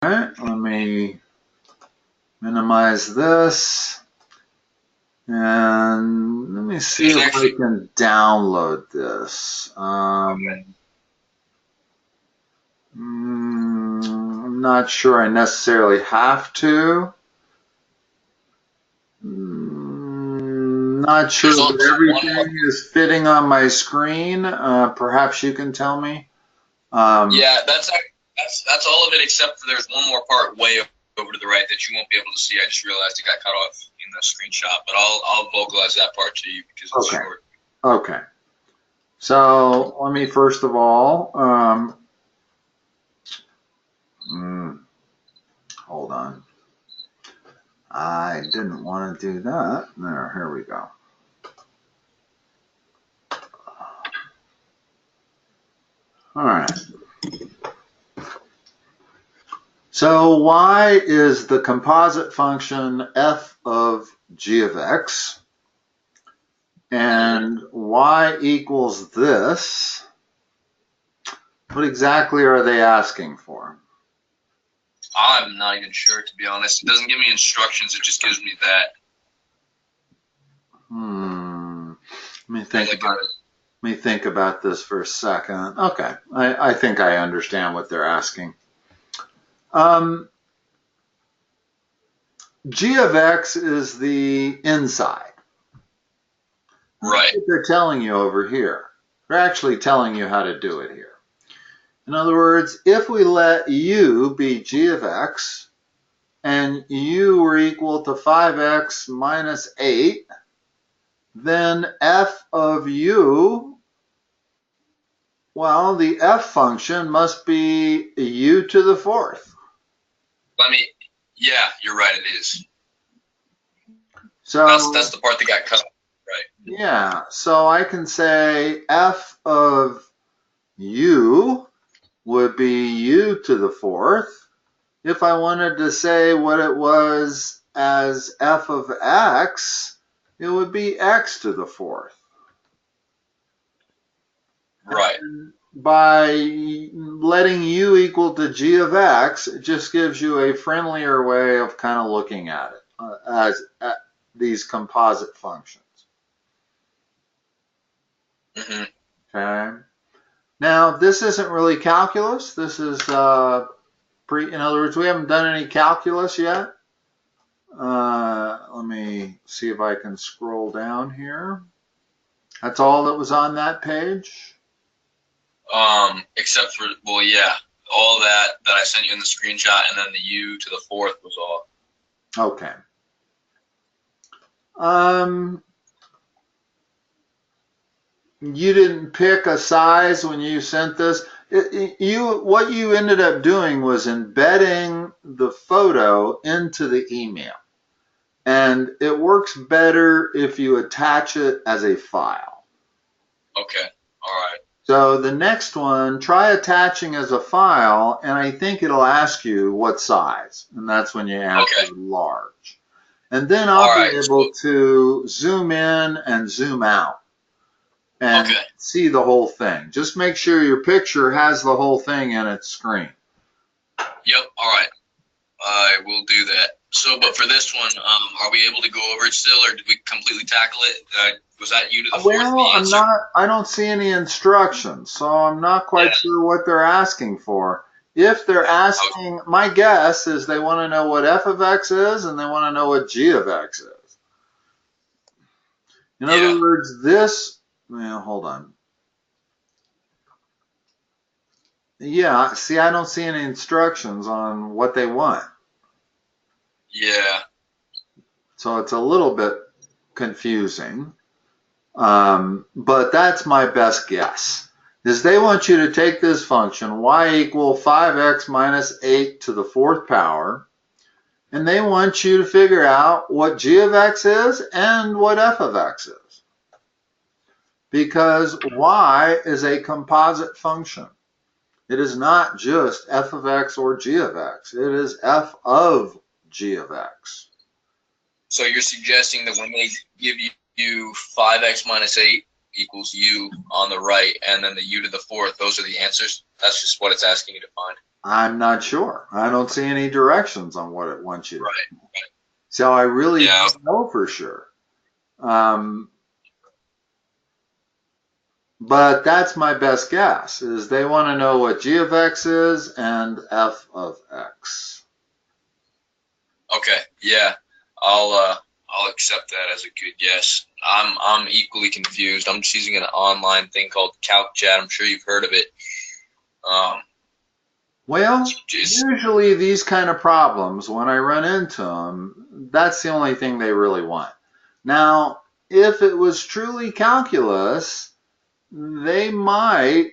Alright, let me minimize this. And let me see if I can download this. I'm not sure I necessarily have to. Not sure that everything is fitting on my screen. Perhaps you can tell me. Yeah, that's all of it, except for there's one more part way over to the right that you won't be able to see. I just realized it got cut off in the screenshot, but I'll vocalize that part to you because it's short. Okay. So let me first of all, hold on. I didn't want to do that. There, here we go. All right. So y is the composite function f of g of x, and y equals this. What exactly are they asking for? I'm not even sure, to be honest. It doesn't give me instructions. It just gives me that. Let me think about this for a second. Okay, I think I understand what they're asking. G of x is the inside. Right. That's what they're telling you over here. They're actually telling you how to do it here. In other words, if we let u be g of x and u were equal to 5x minus 8, then f of u, well, the f function must be u to the fourth. Yeah, you're right, it is. So that's the part that got cut off, right? Yeah, so I can say f of u would be u to the fourth. If I wanted to say what it was as f of x, it would be x to the fourth. Right. And by letting u equal to g of x, it just gives you a friendlier way of kind of looking at it as these composite functions. Okay. Now, this isn't really calculus. This is in other words, we haven't done any calculus yet. Let me see if I can scroll down here. That's all that was on that page? Except for, well, yeah, all that I sent you in the screenshot, and then the u to the fourth was all. Okay. You didn't pick a size when you sent this. What you ended up doing was embedding the photo into the email. And it works better if you attach it as a file. Okay, all right. So the next one, try attaching as a file, and I think it'll ask you what size. And that's when you answer large. And then I'll be able to zoom in and zoom out and see the whole thing. Just make sure your picture has the whole thing in its screen. Yep, all right. I will do that. So, but for this one, are we able to go over it still, or did we completely tackle it? Was that you to the fourth? Well, I don't see any instructions, so I'm not quite sure what they're asking for. If they're asking, my guess is they want to know what f of x is, and they want to know what g of x is. In other words, this, well, hold on. Yeah, see, I don't see any instructions on what they want. Yeah. So it's a little bit confusing. But that's my best guess, is they want you to take this function, y equal 5x minus 8 to the fourth power, and they want you to figure out what g of x is and what f of x is. Because y is a composite function. It is not just f of x or g of x. It is f of g of x. So you're suggesting that when they give you 5x minus 8 equals u on the right, and then the u to the fourth, those are the answers? That's just what it's asking you to find? I'm not sure. I don't see any directions on what it wants you to do. Right. So I really don't know for sure. But that's my best guess, is they want to know what g of x is and f of x. Okay, yeah, I'll accept that as a good guess. I'm equally confused. I'm just using an online thing called CalcChat. I'm sure you've heard of it. Well, usually these kind of problems, when I run into them, that's the only thing they really want. Now, if it was truly calculus, they might,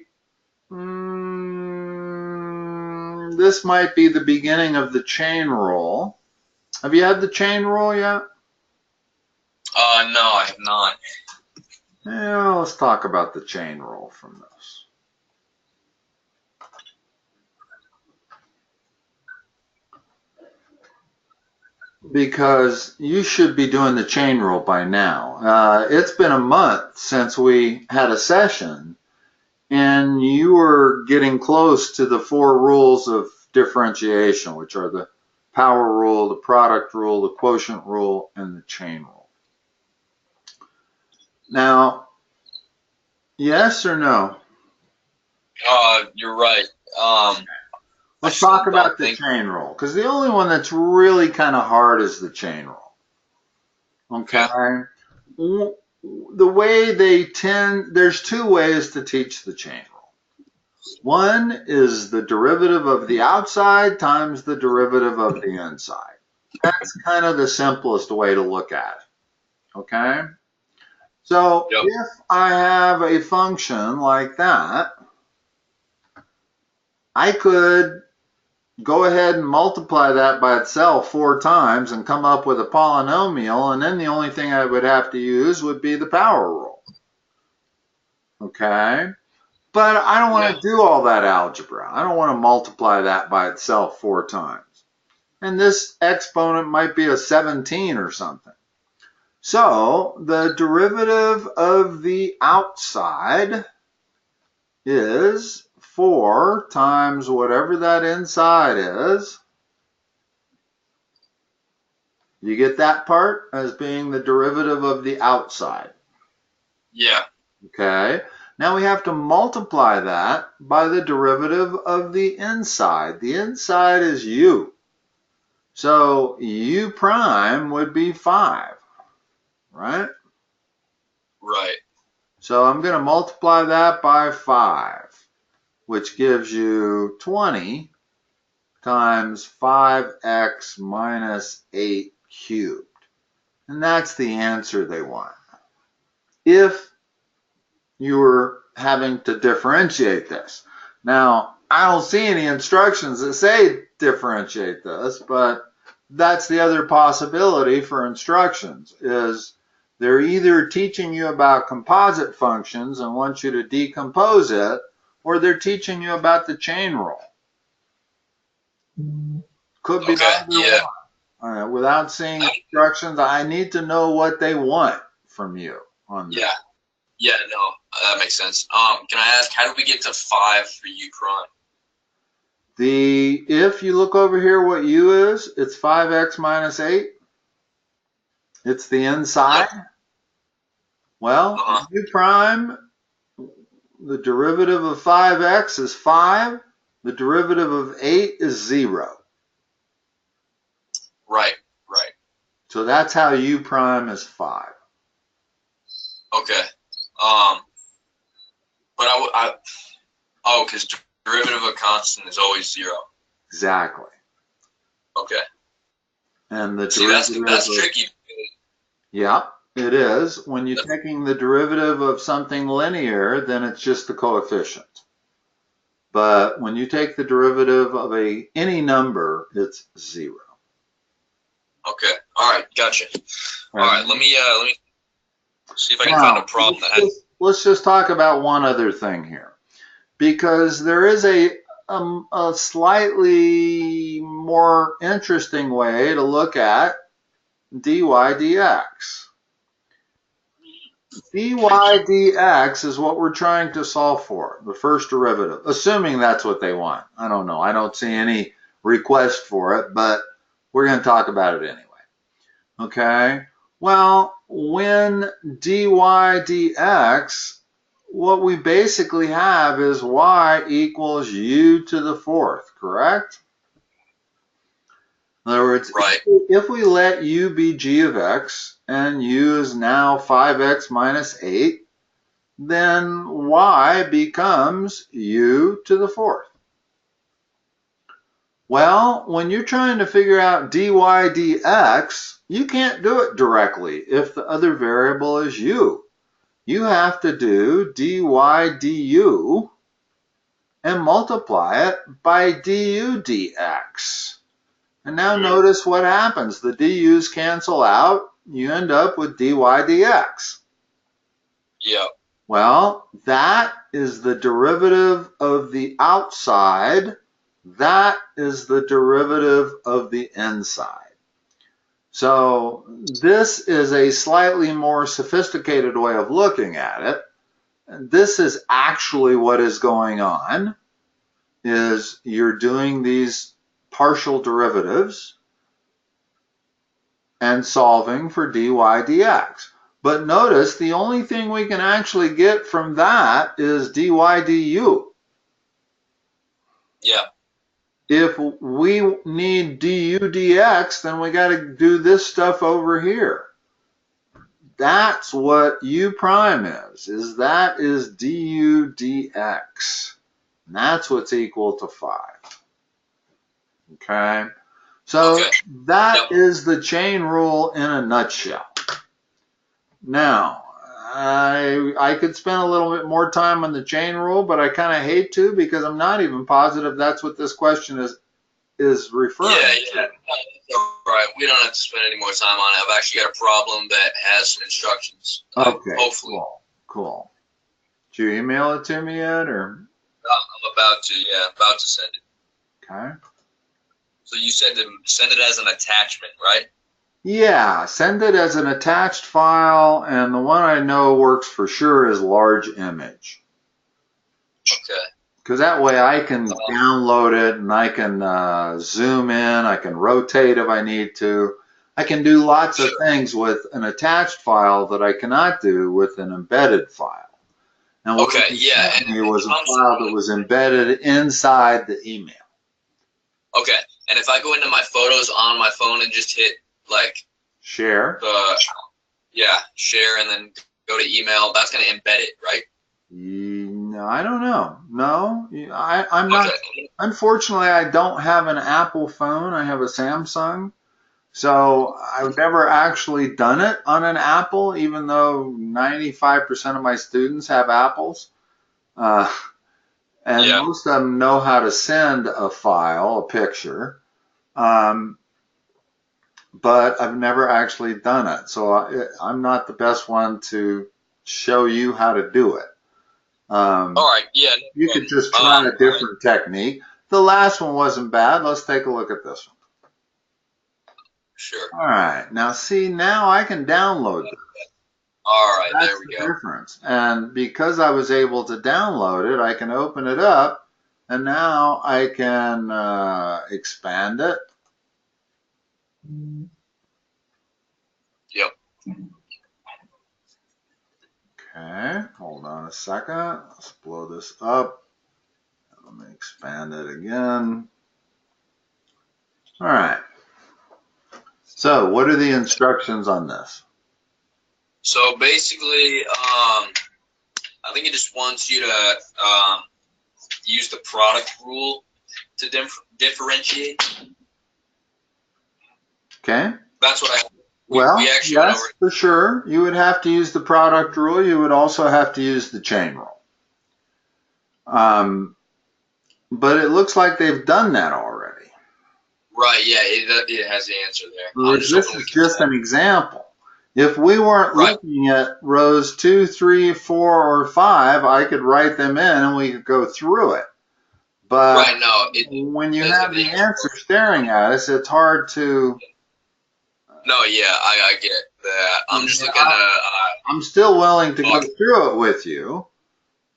this might be the beginning of the chain rule. Have you had the chain rule yet? No, I have not. Yeah, let's talk about the chain rule from this. Because you should be doing the chain rule by now. It's been a month since we had a session, and you were getting close to the 4 rules of differentiation, which are the power rule, the product rule, the quotient rule, and the chain rule. Now, yes or no? You're right. Let's talk about the chain rule, because the only one that's really kind of hard is the chain rule. Okay? The way there's 2 ways to teach the chain rule. One is the derivative of the outside times the derivative of the inside. That's kind of the simplest way to look at it. Okay? So if I have a function like that, I could go ahead and multiply that by itself 4 times and come up with a polynomial, and then the only thing I would have to use would be the power rule. Okay? But I don't want to do all that algebra. I don't want to multiply that by itself 4 times. And this exponent might be a 17 or something. So the derivative of the outside is 4 times whatever that inside is. You get that part as being the derivative of the outside. Yeah. Okay. Now we have to multiply that by the derivative of the inside. The inside is u. So u prime would be 5, right? Right. So I'm going to multiply that by 5, which gives you 20 times 5x minus 8 cubed. And that's the answer they want. If you were having to differentiate this. Now, I don't see any instructions that say differentiate this, but that's the other possibility for instructions, is they're either teaching you about composite functions and want you to decompose it, or they're teaching you about the chain rule. Could be either one. Without seeing instructions, I need to know what they want from you on this. Yeah, no, that makes sense. Can I ask, how do we get to 5 for u prime? If you look over here what u is, it's 5x minus 8. It's the inside. Yep. Well, u prime, the derivative of 5x is 5. The derivative of 8 is 0. Right. So that's how u prime is 5. Okay. But because derivative of a constant is always 0. Exactly. Okay. And the derivative that's tricky. Yeah, it is. When you're taking the derivative of something linear, then it's just the coefficient. But when you take the derivative of any number, it's 0. Okay. All right. Gotcha. All right. Let me see if I can find a problem let's just talk about one other thing here, because there is a slightly more interesting way to look at dy dx. dy dx is what we're trying to solve for, the first derivative, assuming that's what they want. I don't know. I don't see any request for it, but we're going to talk about it anyway. Okay? Well, when dy dx, what we basically have is y equals u to the fourth, correct? In other words, right. if we let u be g of x, and u is now 5x minus 8, then y becomes u to the fourth. Well, when you're trying to figure out dy dx, you can't do it directly if the other variable is u. You have to do dy du and multiply it by du dx. And now notice what happens. The du's cancel out. You end up with dy dx. Yep. Well, that is the derivative of the outside. That is the derivative of the inside. So this is a slightly more sophisticated way of looking at it. This is actually what is going on, is you're doing these partial derivatives and solving for dy dx. But notice the only thing we can actually get from that is dy du. Yeah. If we need du dx, then we got to do this stuff over here. That's what u prime is that is du dx. And that's what's equal to 5. Okay? So that is the chain rule in a nutshell. Now, I could spend a little bit more time on the chain rule, but I kind of hate to because I'm not even positive that's what this question is referring to. Yeah. Right. We don't have to spend any more time on it. I've actually got a problem that has some instructions. Okay. Hopefully. Cool. Did you email it to me yet, or? I'm about to. Yeah, about to send it. Okay. So you said to send it as an attachment, right? Yeah, send it as an attached file, and the one I know works for sure is large image. Okay. Because that way I can download it, and I can zoom in, I can rotate if I need to. I can do lots of things with an attached file that I cannot do with an embedded file. And what it was a file that was embedded inside the email. Okay, and if I go into my photos on my phone and just hit like share, share, and then go to email, that's going to embed it, right? No, I don't know. No, I'm not. Unfortunately, I don't have an Apple phone. I have a Samsung. So I've never actually done it on an Apple, even though 95% of my students have Apples. And most of them know how to send a file, a picture. But I've never actually done it. So I'm not the best one to show you how to do it. All right, yeah. You could just try a different technique. The last one wasn't bad. Let's take a look at this one. Sure. All right. Now, see, now I can download this. All right, That's there we go. The difference. And because I was able to download it, I can open it up, and now I can expand it. Yep. Okay, hold on a second. Let's blow this up. Let me expand it again. All right. So, what are the instructions on this? So basically, I think it just wants you to use the product rule to differentiate. Okay. That's what we actually yes, for sure. You would have to use the product rule. You would also have to use the chain rule. But it looks like they've done that already. Right, yeah, it has the answer there. This is just an example. If we weren't looking at rows 2, 3, 4, or 5, I could write them in and we could go through it. But when you have the answer staring at us, it's hard to No, yeah, I get that. I'm just looking to. I'm still willing to go through it with you.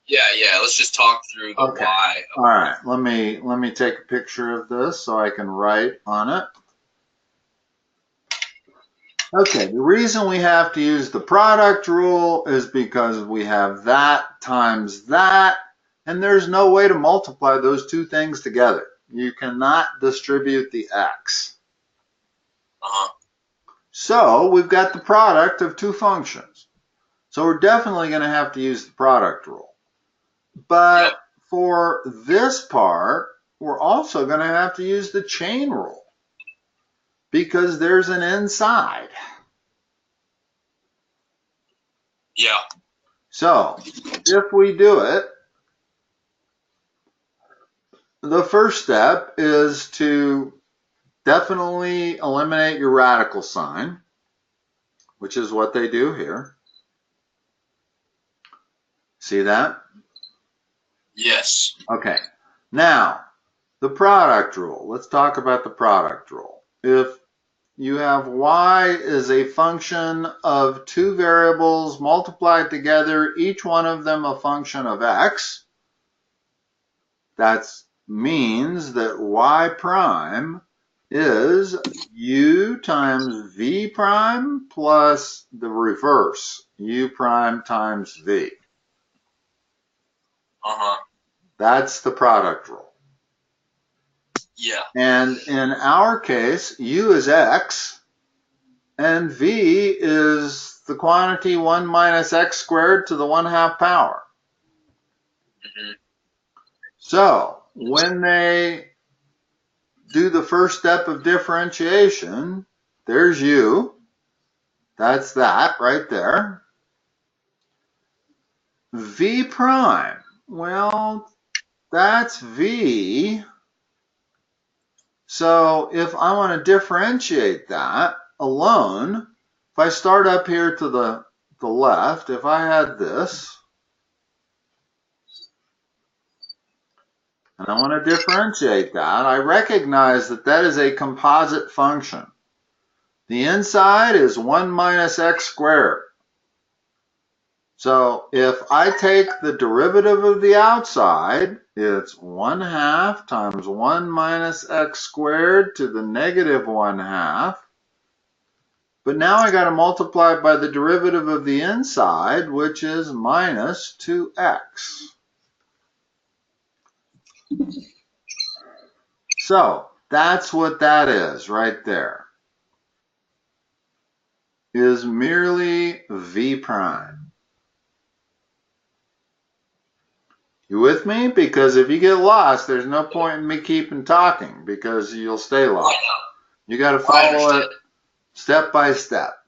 Yeah. Let's just talk through the why. All right. Let me take a picture of this so I can write on it. Okay. The reason we have to use the product rule is because we have that times that, and there's no way to multiply those two things together. You cannot distribute the x. So we've got the product of two functions. So we're definitely going to have to use the product rule. But for this part, we're also going to have to use the chain rule because there's an inside. Yeah. So if we do it, the first step is to definitely eliminate your radical sign, which is what they do here. See that? Yes. Okay. Now, the product rule. Let's talk about the product rule. If you have y is a function of two variables multiplied together, each one of them a function of x, that means that y prime is u times v prime plus the reverse, u prime times v. That's the product rule. Yeah. And in our case, u is x, and v is the quantity 1 minus x squared to the 1/2 power. So when they do the first step of differentiation, there's u. That's that right there. V prime. Well, that's v. So if I want to differentiate that alone, if I start up here to the left, if I had this, and I want to differentiate that, I recognize that that is a composite function. The inside is 1 minus x squared. So if I take the derivative of the outside, it's 1/2 times 1 minus x squared to the negative 1/2. But now I got to multiply it by the derivative of the inside, which is minus 2x. So that's what that is right there. Is merely v prime. You with me? Because if you get lost, there's no point in me keeping talking because you'll stay lost. You got to follow it step by step.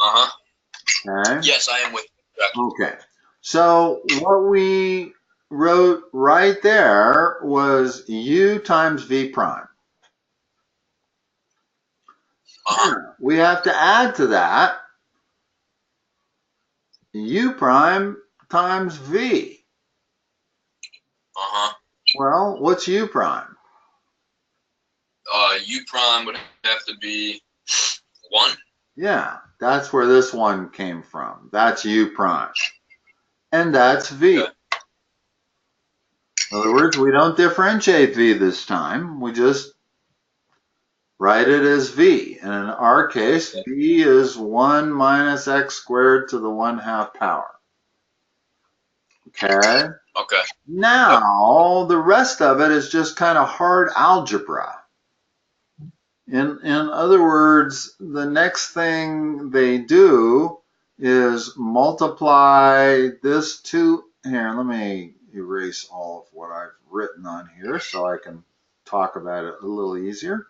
Okay? Yes, I am with you. Okay. So what we wrote right there was u times v prime. We have to add to that u prime times v. Well, what's u prime? U prime would have to be 1. Yeah, that's where this one came from. That's u prime. And that's v. Okay. In other words, we don't differentiate v this time. We just write it as v. And in our case, v is 1 minus x squared to the 1/2 power. Okay? Okay. Now, the rest of it is just kind of hard algebra. In other words, the next thing they do is multiply this to, here, let me erase all of what I've written on here so I can talk about it a little easier.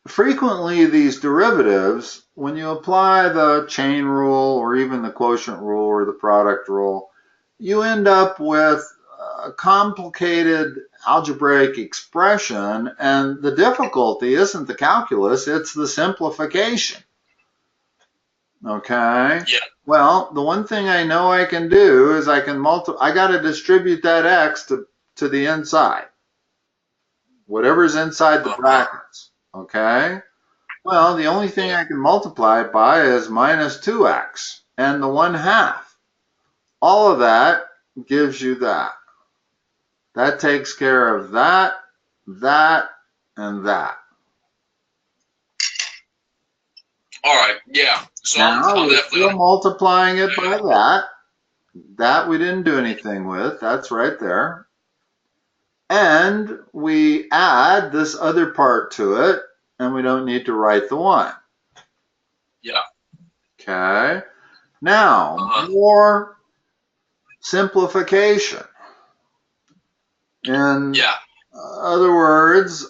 Frequently, these derivatives, when you apply the chain rule or even the quotient rule or the product rule, you end up with a complicated algebraic expression, and the difficulty isn't the calculus, it's the simplification. Okay? Yeah. Well, the one thing I know I can do is I got to distribute that x to the inside. whatever's inside the brackets, okay? Well, the only thing I can multiply it by is minus 2x and the 1/2. All of that gives you that. That takes care of that, that, and that. All right, yeah. So Now I'm we're definitely still multiplying it by that. That we didn't do anything with. That's right there. And we add this other part to it, and we don't need to write the 1. Yeah. Okay. Now, more simplification. In other words,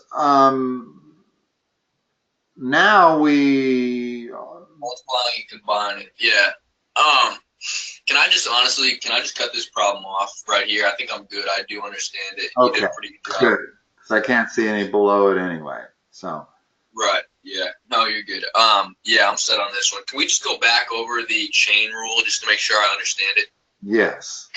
now we multiplying and combining. Yeah. Can I just cut this problem off right here? I think I'm good. I do understand it. Okay. You did a pretty good job. Good. Because I can't see any below it anyway. So. Right. Yeah. No, you're good. Yeah, I'm set on this one. Can we just go back over the chain rule just to make sure I understand it? Yes.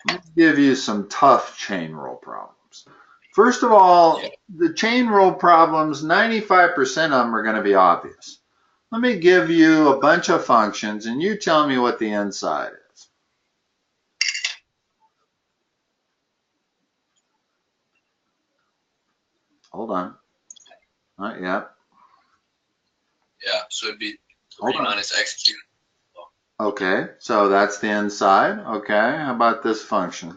Let me give you some tough chain rule problems. First of all, the chain rule problems, 95% of them are going to be obvious. Let me give you a bunch of functions, and you tell me what the inside is. Hold on. Not yet. Yeah, so it'd be 3 minus x cubed. Okay, so that's the inside. Okay, how about this function?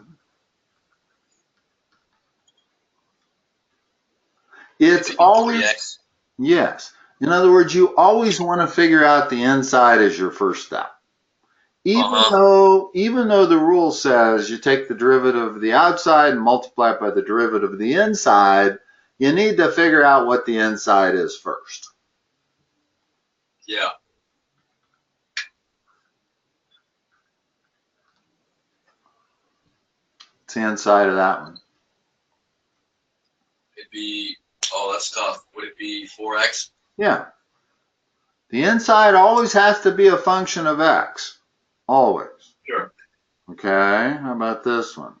It's always, 3x. yes. In other words, you always want to figure out the inside as your first step. Even though the rule says you take the derivative of the outside and multiply it by the derivative of the inside, you need to figure out what the inside is first. Yeah. What's the inside of that one? It'd be, oh, that's tough. Would it be 4x? Yeah. The inside always has to be a function of x. Always. Sure. Okay, how about this one?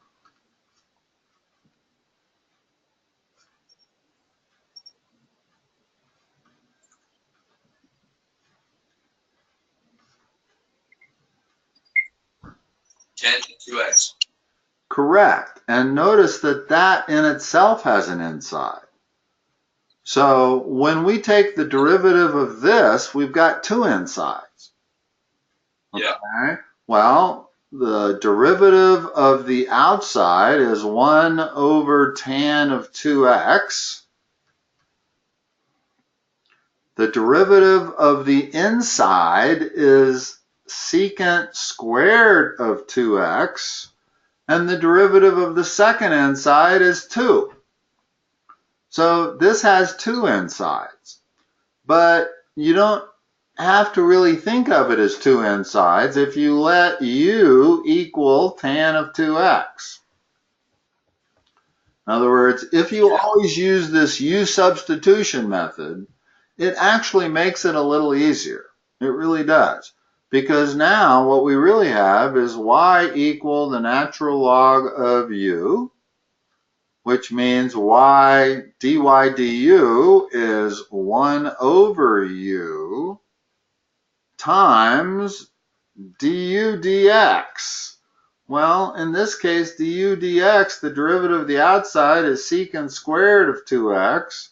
Tangent 2x. Correct. And notice that that in itself has an inside. So when we take the derivative of this, we've got 2 insides. Yeah. Okay. Well, the derivative of the outside is 1 over tan of 2x. The derivative of the inside is secant squared of 2x. And the derivative of the second inside is 2. So this has 2 insides. But you don't have to really think of it as 2 insides if you let u equal tan of 2x. In other words, if you always use this u substitution method, it actually makes it a little easier. It really does. Because now what we really have is y equal the natural log of u, which means y dy du is 1 over u times du dx. Well, in this case, du dx, the derivative of the outside is secant squared of 2x,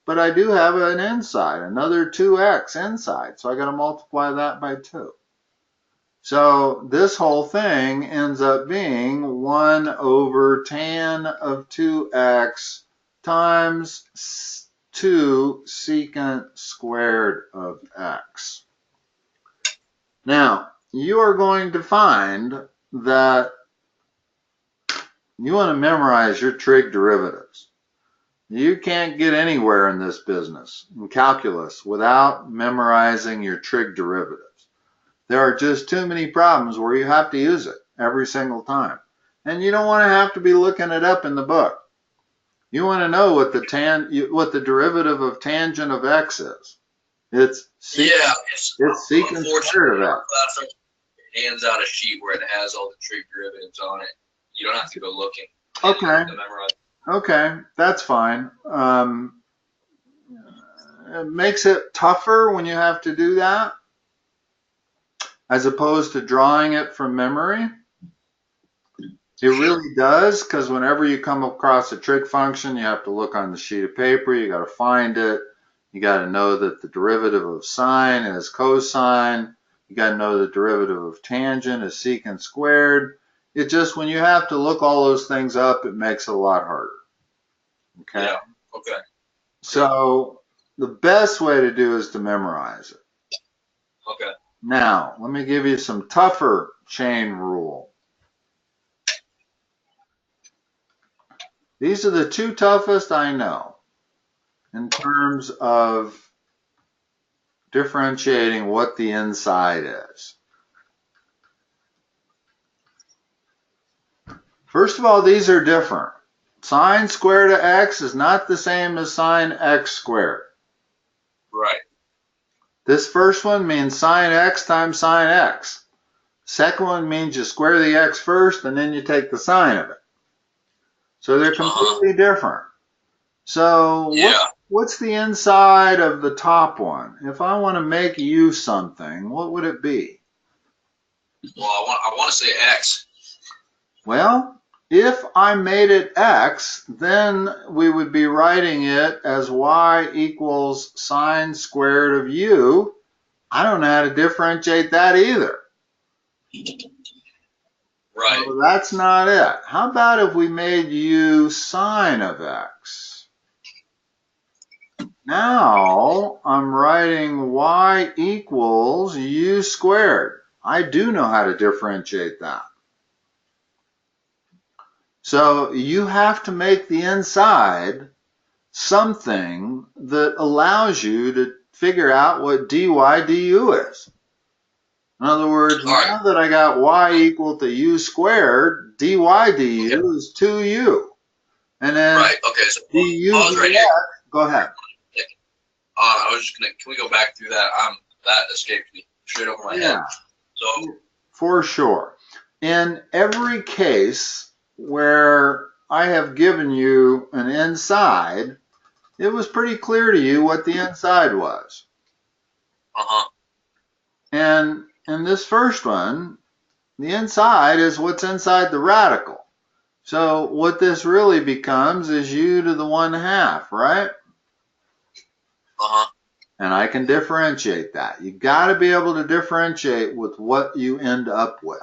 but I do have an inside, another 2x inside, so I got to multiply that by 2. So this whole thing ends up being 1 over tan of 2x times 2 secant squared of x. Now, you are going to find that you want to memorize your trig derivatives. You can't get anywhere in this business, in calculus, without memorizing your trig derivatives. There are just too many problems where you have to use it every single time. And you don't want to have to be looking it up in the book. You want to know what the derivative of tangent of x is. It's secant squared of x. It hands out a sheet where it has all the trig derivatives on it. You don't have to go looking. Okay. Okay, that's fine. It makes it tougher when you have to do that, as opposed to drawing it from memory. It really does, because whenever you come across a trig function, you have to look on the sheet of paper, you got to find it, you got to know that the derivative of sine is cosine, you got to know the derivative of tangent is secant squared. It just, when you have to look all those things up, it makes it a lot harder. Okay? Yeah, okay. So the best way to do is to memorize it. Okay. Now, let me give you some tougher chain rule. These are the two toughest I know in terms of differentiating what the inside is. First of all, these are different. Sine squared of x is not the same as sine x squared. Right. This first one means sine x times sine x. Second one means you square the x first and then you take the sine of it. So they're completely different. So what's the inside of the top one? If I want to make u something, what would it be? Well, I want to say x. Well, if I made it x, then we would be writing it as y equals sine squared of u. I don't know how to differentiate that either. Right. So that's not it. How about if we made u sine of x? Now I'm writing y equals u squared. I do know how to differentiate that. So you have to make the inside something that allows you to figure out what dy du is. In other words, now that I got y equal to u squared, dy du is 2u. And then so du pause right here. Go ahead. I was just gonna, can we go back through that? That escaped me straight over my head. So for sure. In every case where I have given you an inside, it was pretty clear to you what the inside was. And in this first one, the inside is what's inside the radical. So what this really becomes is u to the 1/2, right? And I can differentiate that. You got to be able to differentiate with what you end up with.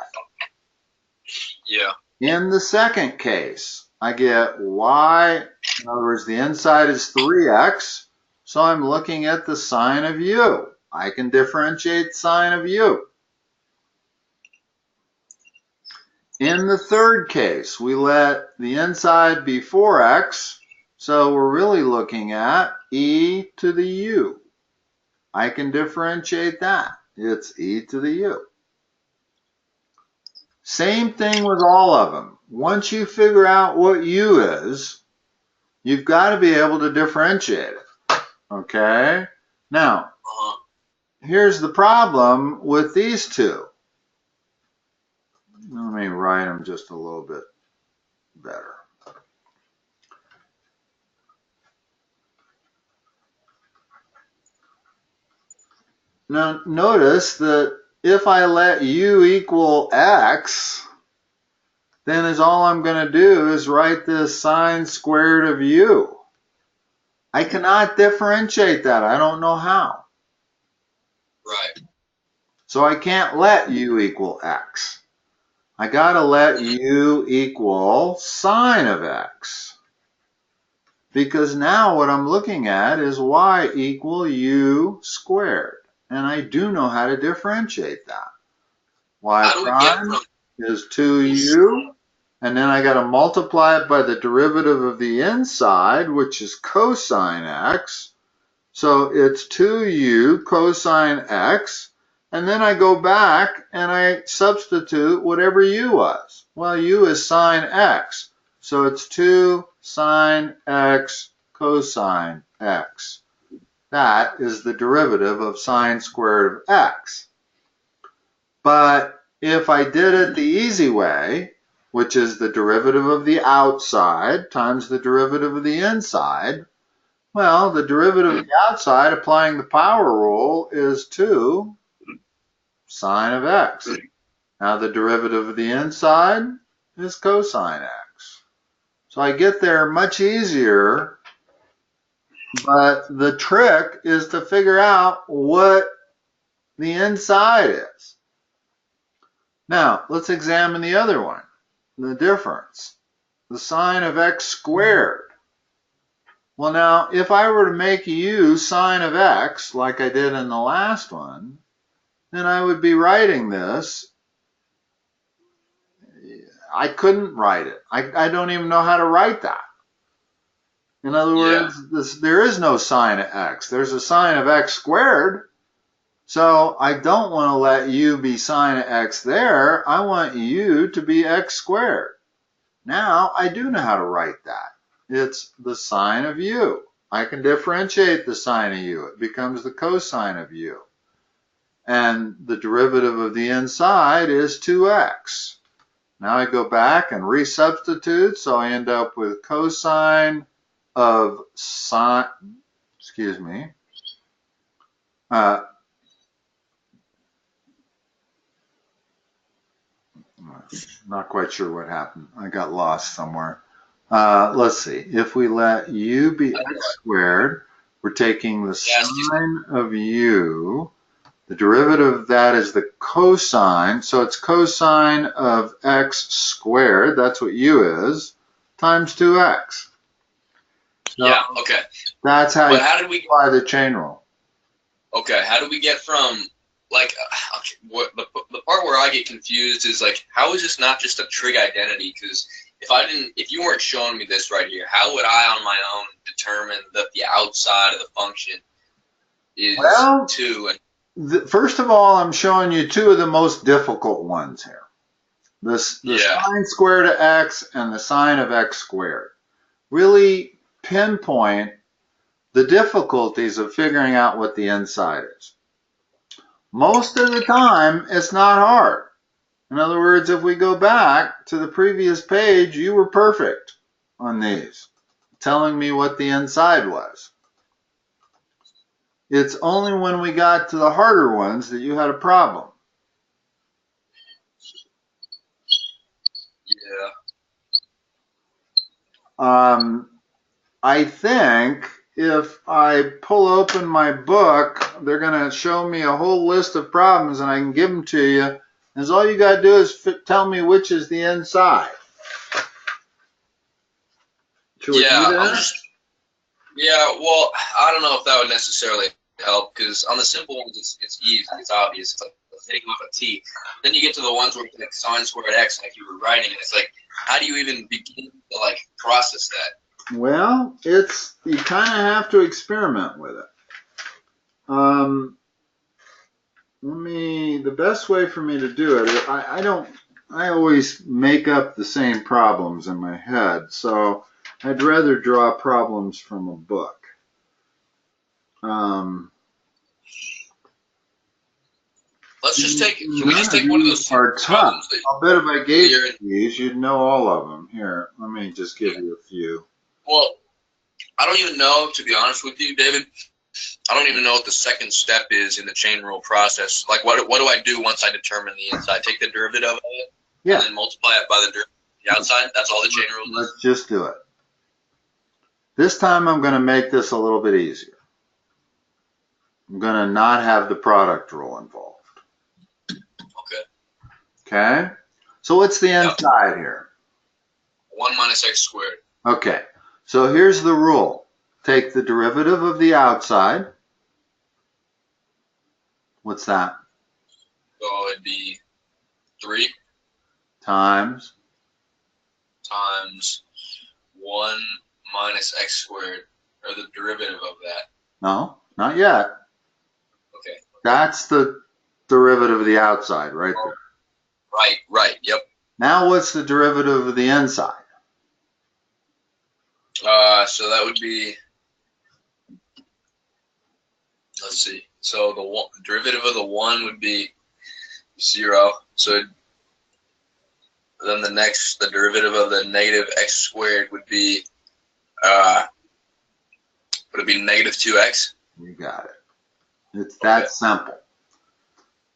Yeah. In the second case, I get y, in other words, the inside is 3x, so I'm looking at the sine of u. I can differentiate sine of u. In the third case, we let the inside be 4x, so we're really looking at e to the u. I can differentiate that. It's e to the u. Same thing with all of them. Once you figure out what u is, you've got to be able to differentiate it. Okay? Now, here's the problem with these two. Let me write them just a little bit better. Now, notice that if I let u equal x, then is all I'm going to do is write this sine squared of u. I cannot differentiate that. I don't know how. Right. So I can't let u equal x. I got to let u equal sine of x. Because now what I'm looking at is y equal u squared. And I do know how to differentiate that. Y prime is 2u. And then I got to multiply it by the derivative of the inside, which is cosine x. So it's 2u cosine x. And then I go back and I substitute whatever u was. Well, u is sine x. So it's 2 sine x cosine x. That is the derivative of sine squared of x. But if I did it the easy way, which is the derivative of the outside times the derivative of the inside. Well, the derivative of the outside, applying the power rule, is 2 sine of x. Now the derivative of the inside is cosine x. So I get there much easier, but the trick is to figure out what the inside is. Now, let's examine the other one, the difference, the sine of x squared. Well, now, if I were to make u sine of x, like I did in the last one, then I would be writing this. I couldn't write it. I don't even know how to write that. In other words, there is no sine of x. There's a sine of x squared. So I don't want to let u be sine of x there. I want u to be x squared. Now I do know how to write that. It's the sine of u. I can differentiate the sine of u. It becomes the cosine of u. And the derivative of the inside is 2x. Now I go back and resubstitute, so I end up with cosine of sine, excuse me, not quite sure what happened. I got lost somewhere. Let's see. If we let u be x squared, we're taking the sine of u. The derivative of that is the cosine. So it's cosine of x squared, that's what u is, times 2x. So yeah, okay. That's how you apply the chain rule. Okay, how do we get from, like, the part where I get confused is, like, how is this not just a trig identity? Because if you weren't showing me this right here, how would I on my own determine that the outside of the function is 2? First of all, I'm showing you two of the most difficult ones here. The sine squared of x and the sine of x squared really pinpoint the difficulties of figuring out what the inside is. Most of the time, it's not hard. In other words, if we go back to the previous page, you were perfect on these, telling me what the inside was. It's only when we got to the harder ones that you had a problem. Yeah. I think if I pull open my book, they're going to show me a whole list of problems and I can give them to you. And all you got to do is tell me which is the inside. Yeah, well, I don't know if that would necessarily help, because on the simple ones, it's easy, it's obvious. It's like hitting off a T. Then you get to the ones where it's like sine squared x, like you were writing, and it's like, how do you even begin to, like, process that? Well, you kind of have to experiment with it. The best way for me to do it, I always make up the same problems in my head, so I'd rather draw problems from a book. Let's just take, can we just take one of those problems? I'll bet if I gave you these, you'd know all of them. Here, let me just give you a few. Well, I don't even know, to be honest with you, David. I don't even know what the second step is in the chain rule process. Like, what do I do once I determine the inside? Take the derivative of it, and then multiply it by the outside? That's all the chain rule is? Let's just do it. This time I'm going to make this a little bit easier. I'm going to not have the product rule involved. Okay? So what's the inside here? 1 minus x squared. Okay. So here's the rule. Take the derivative of the outside. What's that? So it'd be 3 times 1 minus x squared, or the derivative of that. No, not yet. Okay. That's the derivative of the outside right there. Right, yep. Now what's the derivative of the inside? So that would be, let's see. So the derivative of the 1 would be 0. So then the derivative of the negative x squared would be negative 2x? You got it. It's that simple.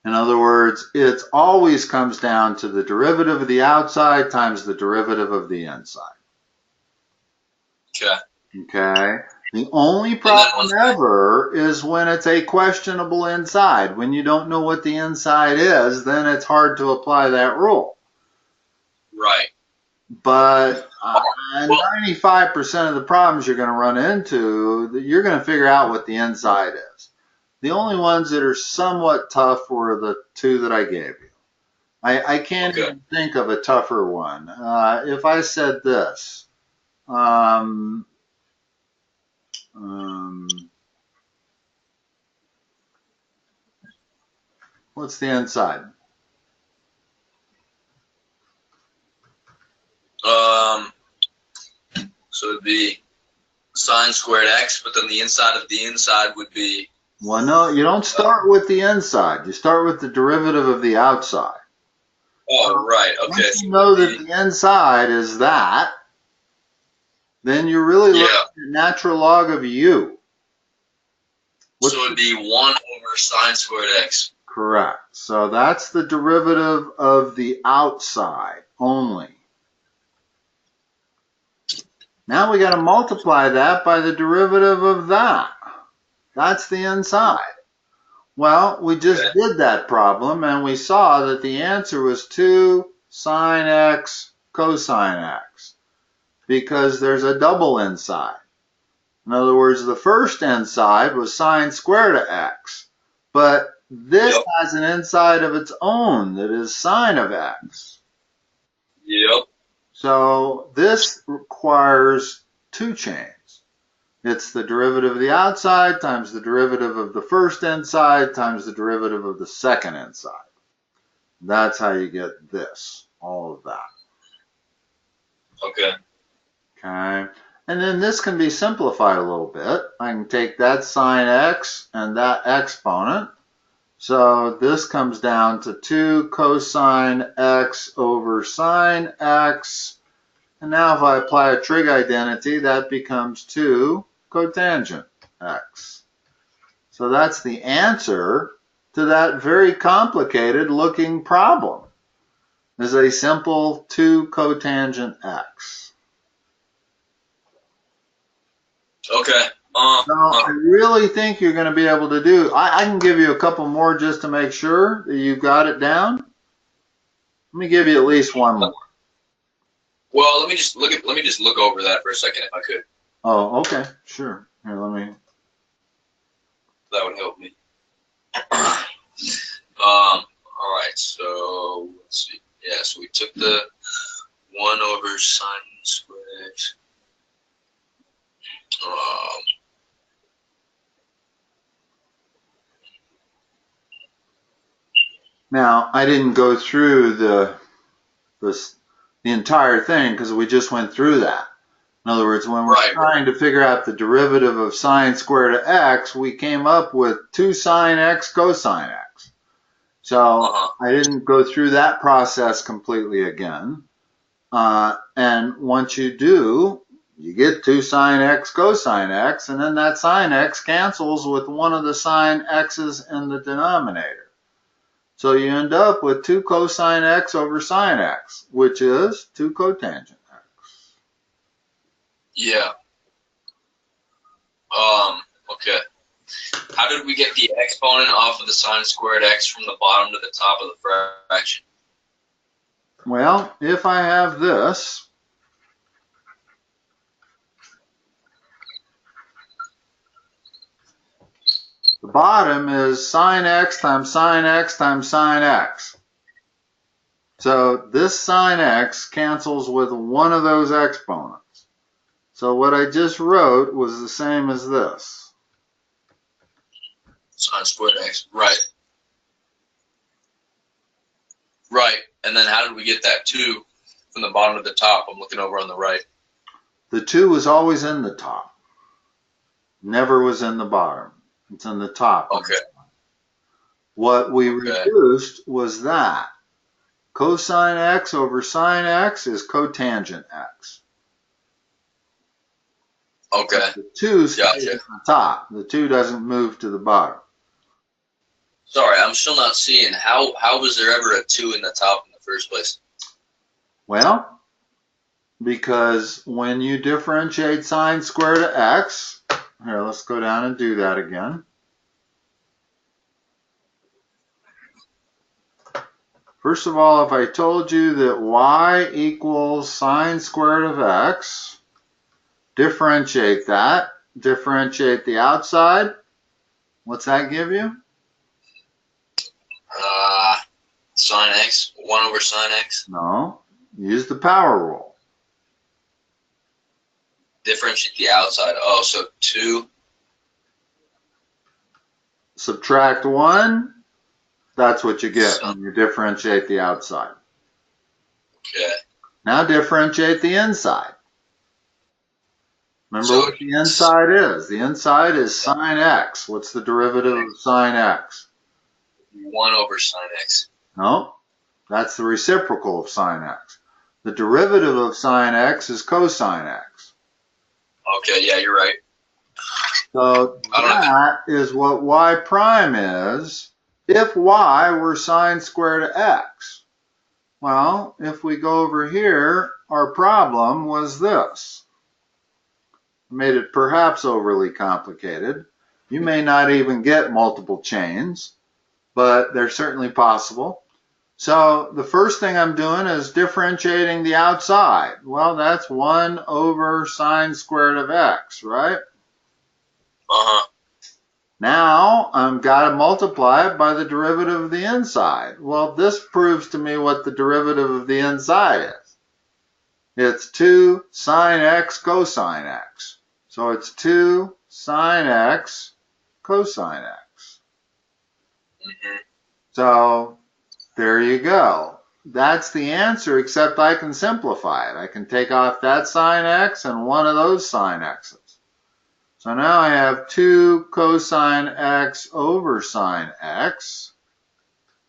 In other words, it always comes down to the derivative of the outside times the derivative of the inside. Okay. Okay? The only problem ever is when it's a questionable inside. When you don't know what the inside is, then it's hard to apply that rule. Right. But 95% of the problems you're going to run into, you're going to figure out what the inside is. The only ones that are somewhat tough were the two that I gave you. I can't even think of a tougher one. If I said this, what's the inside? So it'd be sine squared x, but then the inside of the inside would be... Well, no, you don't start with the inside. You start with the derivative of the outside. Oh, right. Okay. Once you know that the inside is that, then you're really looking at natural log of u. So it'd be 1 over sine squared x. Correct. So that's the derivative of the outside only. Now we got to multiply that by the derivative of that. That's the inside. Well, we just did that problem and we saw that the answer was 2 sine x cosine x because there's a double inside. In other words, the first inside was sine squared of x, but this has an inside of its own that is sine of x. Yep. So this requires two chains. It's the derivative of the outside times the derivative of the first inside times the derivative of the second inside. That's how you get this, all of that. Okay. Okay. And then this can be simplified a little bit. I can take that sine x and that exponent. So this comes down to 2 cosine x over sine x. And now if I apply a trig identity, that becomes 2 cotangent x. So that's the answer to that very complicated looking problem. Is a simple 2 cotangent x. Okay. So I really think you're going to be able to do, I can give you a couple more just to make sure that you've got it down. Let me give you at least one more. Well, let me just look over that for a second if I could. Oh, okay, sure. Here, let me. That would help me. All right. So let's see. Yeah. So we took the 1 over sine squared x. Now, I didn't go through the entire thing because we just went through that. In other words, when we're trying to figure out the derivative of sine squared of x, we came up with 2 sine x cosine x. So I didn't go through that process completely again. And once you do, you get 2 sine x cosine x, and then that sine x cancels with one of the sine x's in the denominator. So you end up with 2 cosine x over sine x, which is 2 cotangent x. Yeah. Okay. How did we get the exponent off of the sine squared x from the bottom to the top of the fraction? Well, if I have this, the bottom is sine x times sine x times sine x. So this sine x cancels with one of those exponents. So what I just wrote was the same as this. Sine squared x, right. Right, and then how did we get that 2 from the bottom to the top? I'm looking over on the right. The 2 was always in the top. Never was in the bottom. It's in the top. Okay. What we reduced was that. Cosine x over sine x is cotangent x. Okay. The 2 stays Gotcha. at the top. The 2 doesn't move to the bottom. Sorry, I'm still not seeing how was there ever a 2 in the top in the first place? Well, because when you differentiate sine squared of x, here, let's go down and do that again. First of all, if I told you that y equals sine squared of x, differentiate that, differentiate the outside, what's that give you? Sine x, 1 over sine x. No, use the power rule. Differentiate the outside. Oh, so 2. Subtract 1, that's what you get when you differentiate the outside. Okay. Now differentiate the inside. Remember what the inside is. The inside is sine x. What's the derivative of sine x? 1 over sine x. No, that's the reciprocal of sine x. The derivative of sine x is cosine x. Okay, yeah, you're right. So that is what y prime is if y were sine squared of x. Well, if we go over here, our problem was this. Made it perhaps overly complicated. You may not even get multiple chains, but they're certainly possible. So the first thing I'm doing is differentiating the outside. Well, that's 1 over sine squared of x, right? Uh-huh. Now I've got to multiply it by the derivative of the inside. Well, this proves to me what the derivative of the inside is. It's 2 sine x cosine x. So it's 2 sine x cosine x. Mm-hmm. So there you go. That's the answer, except I can simplify it. I can take off that sine x and one of those sine x's. So now I have 2 cosine x over sine x,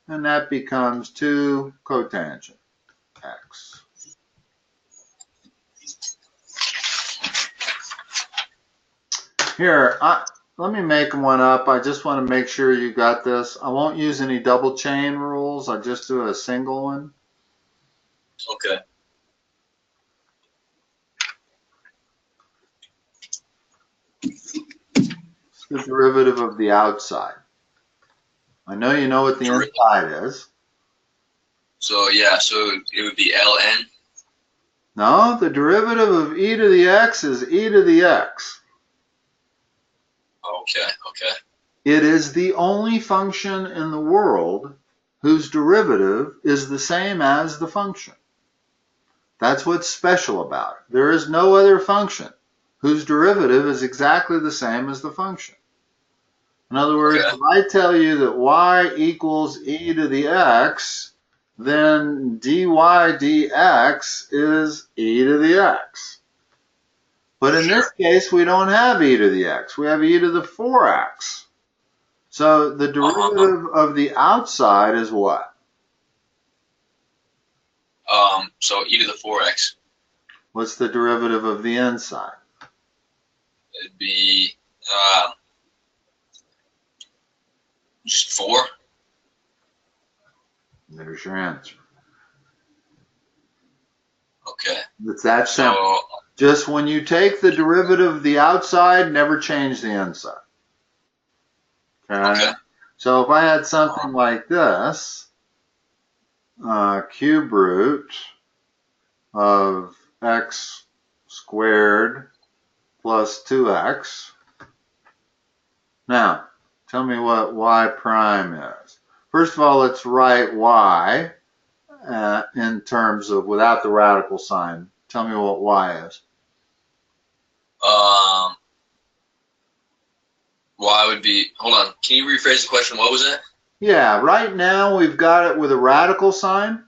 and that becomes 2 cotangent x. Here, let me make one up. I just want to make sure you got this. I won't use any double chain rules. I'll just do a single one. Okay. It's the derivative of the outside. I know you know what the inside is. So, yeah, so it would be ln. No, the derivative of e to the x is e to the x. Okay, okay. It is the only function in the world whose derivative is the same as the function. That's what's special about it. There is no other function whose derivative is exactly the same as the function. In other words, if I tell you that y equals e to the x, then dy dx is e to the x. But in this case, we don't have e to the x. We have e to the 4x. So the derivative of the outside is what? So e to the 4x. What's the derivative of the inside? It'd be just 4. There's your answer. Okay. It's that simple. Just when you take the derivative of the outside, never change the inside. Okay? So if I had something like this, cube root of x squared plus 2x. Now, tell me what y prime is. First of all, let's write y in terms of without the radical sign. Tell me what y is. Y would be, hold on, can you rephrase the question? What was it? Yeah, right now we've got it with a radical sign.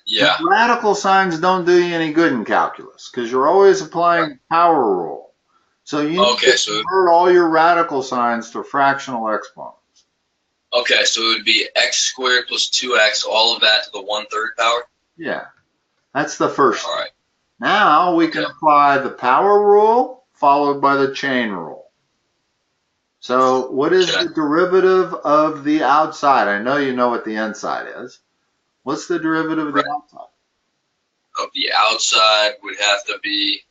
Yeah. And radical signs don't do you any good in calculus because you're always applying power rule. So you need to convert all your radical signs to fractional exponents. Okay, so it would be x squared plus 2x, all of that to the 1/3 power? Yeah, that's the first All thing. right. Now we can apply the power rule followed by the chain rule. So what is the derivative of the outside? I know you know what the inside is. What's the derivative of the outside? Of the outside would have to be,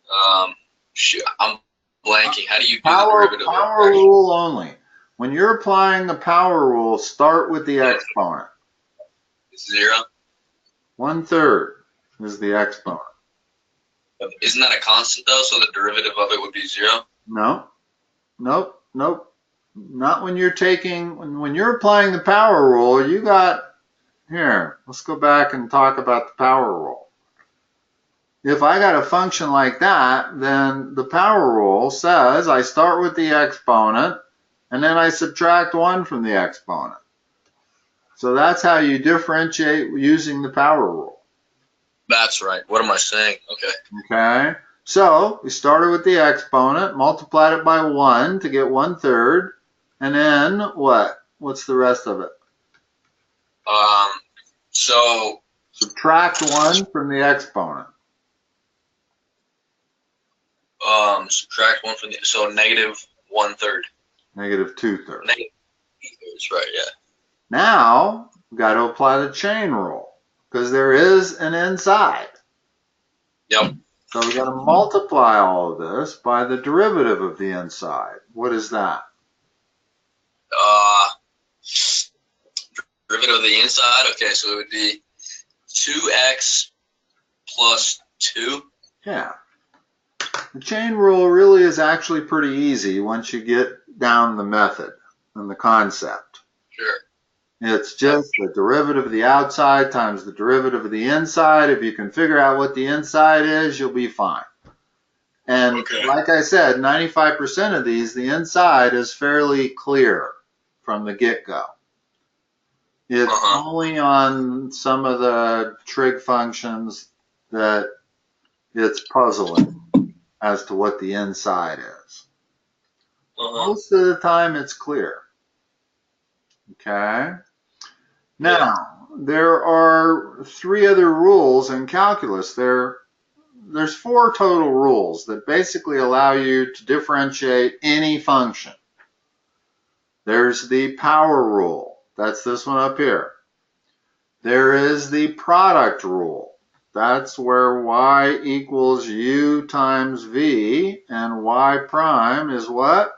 I'm blanking. How do you do the derivative of Power rule only. When you're applying the power rule, start with the exponent. 0? 1/3 is the exponent. Isn't that a constant though? So the derivative of it would be 0? No, nope, nope. Not when you're when you're applying the power rule, you got, here, let's go back and talk about the power rule. If I got a function like that, then the power rule says I start with the exponent and then I subtract 1 from the exponent. So that's how you differentiate using the power rule. That's right. What am I saying? Okay. Okay. So we started with the exponent, multiplied it by 1 to get 1/3, and then what? What's the rest of it? So Subtract 1 from the exponent. Subtract 1 from the, so negative 1/3. Negative 2/3. Negative 2/3, right? Yeah. Now we've got to apply the chain rule because there is an inside. Yep. So we've got to multiply all of this by the derivative of the inside. What is that? Derivative of the inside. Okay, so it would be 2x plus 2. Yeah. The chain rule really is actually pretty easy once you get down the method and the concept. Sure. It's just the derivative of the outside times the derivative of the inside. If you can figure out what the inside is, you'll be fine. And like I said, 95% of these, the inside is fairly clear from the get-go. It's only on some of the trig functions that it's puzzling as to what the inside is. Most of the time it's clear. Okay? Now, there are 3 other rules in calculus. There's 4 total rules that basically allow you to differentiate any function. There's the power rule. That's this one up here. There is the product rule. That's where y equals u times v, and y prime is what?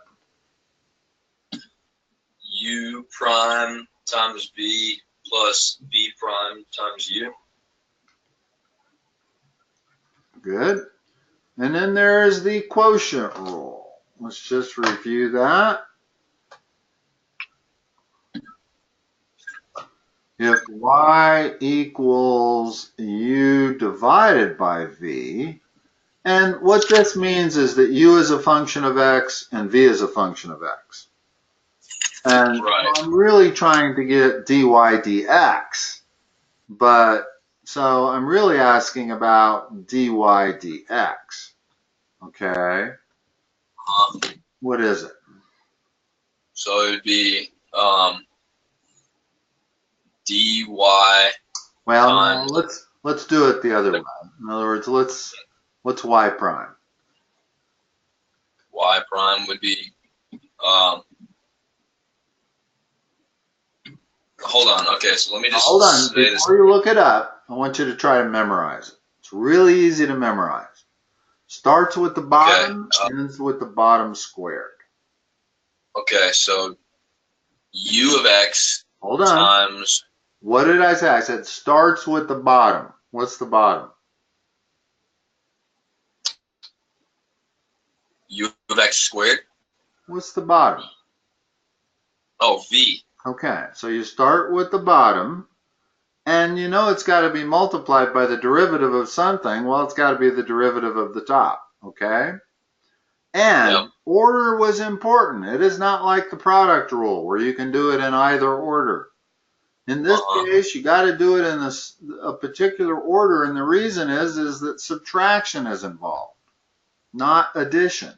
U prime times v plus v prime times u. Good. And then there is the quotient rule. Let's just review that. If y equals u divided by v, and what this means is that u is a function of x and v is a function of x. And I'm really trying to get dy dx, but so I'm really asking about dy dx. Okay? What is it? So it would be dy. Well, let's do it the other way. In other words, what's y prime? Y prime would be hold on. Okay, so let me just hold on. Before you look it up, I want you to try to memorize it. It's really easy to memorize. Starts with the bottom, ends with the bottom squared. Okay, so u of x hold on. Times. What did I say? I said starts with the bottom. What's the bottom? U of x squared. What's the bottom? Oh, v. Okay, so you start with the bottom, and you know it's got to be multiplied by the derivative of something. Well, it's got to be the derivative of the top, okay? And order was important. It is not like the product rule where you can do it in either order. In this case, you got to do it in a particular order, and the reason is that subtraction is involved, not addition.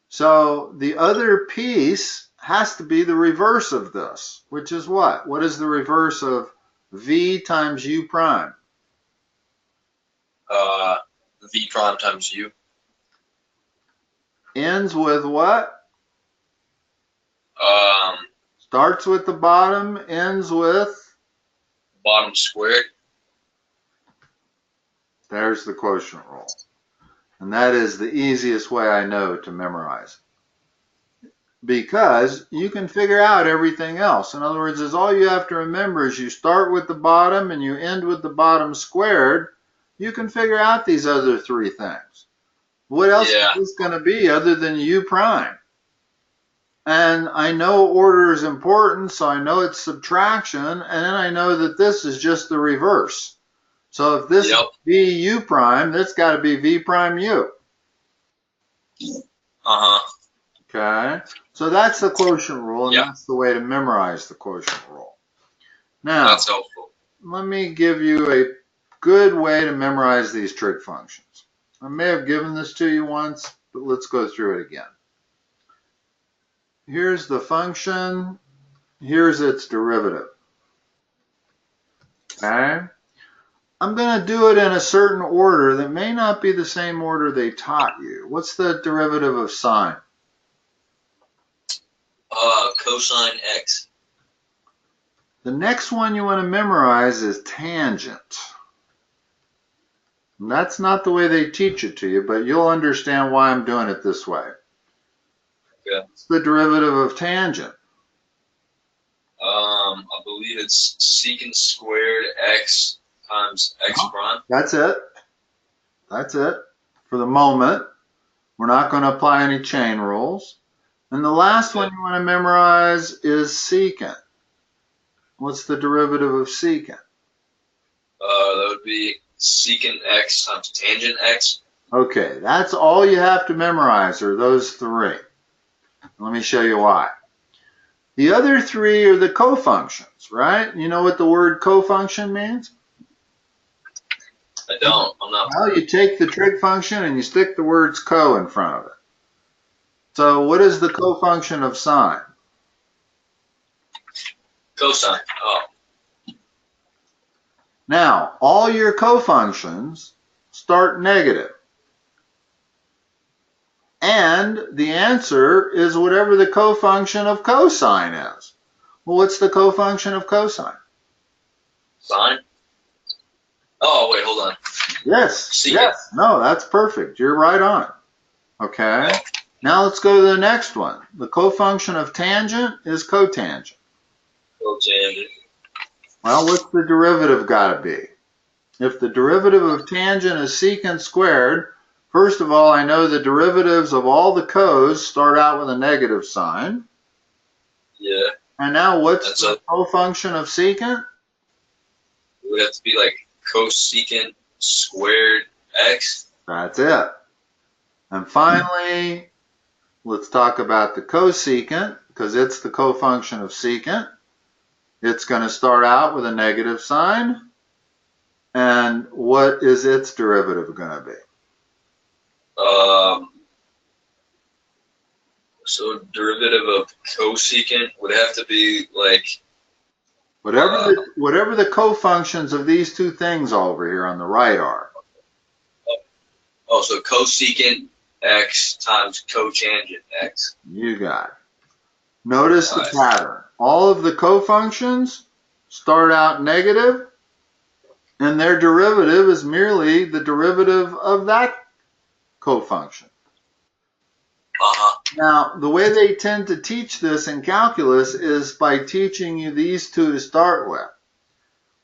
So the other piece has to be the reverse of this, which is what? What is the reverse of v times u prime? V prime times u. Ends with what? Um, Starts with the bottom, ends with? Bottom squared. There's the quotient rule. And that is the easiest way I know to memorize it. Because you can figure out everything else. In other words, all you have to remember is you start with the bottom and you end with the bottom squared. You can figure out these other three things. What else is this going to be other than u prime? And I know order is important, so I know it's subtraction, and then I know that this is just the reverse. So if this is v u prime, that's got to be v prime u. Okay, so that's the quotient rule, and that's the way to memorize the quotient rule. Now, that's helpful. Let me give you a good way to memorize these trig functions. I may have given this to you once, but let's go through it again. Here's the function. Here's its derivative. Okay? I'm going to do it in a certain order that may not be the same order they taught you. What's the derivative of sine? Cosine x. The next one you want to memorize is tangent. And that's not the way they teach it to you, but you'll understand why I'm doing it this way. Okay. What's the derivative of tangent? I believe it's secant squared x times x prime. That's it. That's it. For the moment, we're not going to apply any chain rules. And the last one you want to memorize is secant. What's the derivative of secant? That would be secant x times tangent x. Okay, that's all you have to memorize are those three. Let me show you why. The other three are the cofunctions, right? You know what the word cofunction means? I don't. I'm not. Well, you take the trig function and you stick the words co in front of it. So what is the cofunction of sine? Cosine. Oh. Now, all your cofunctions start negative. And the answer is whatever the cofunction of cosine is. Well, what's the cofunction of cosine? Sine? Oh, wait, hold on. Yes. Secant. Yes. No, that's perfect. You're right on. Okay. Oh. Now let's go to the next one. The cofunction of tangent is cotangent. Cotangent. Well, what's the derivative got to be? If the derivative of tangent is secant squared, first of all, I know the derivatives of all the cos start out with a negative sign. Yeah. And now what's the cofunction of secant? It would have to be like cosecant squared x. That's it. And finally, let's talk about the cosecant, because it's the cofunction of secant. It's going to start out with a negative sign. And what is its derivative going to be? So derivative of cosecant would have to be like whatever the cofunctions of these two things over here on the right are. Oh, so cosecant x times cotangent x. You got it. Notice the pattern. All of the cofunctions start out negative, and their derivative is merely the derivative of that cofunction. Now, the way they tend to teach this in calculus is by teaching you these two to start with,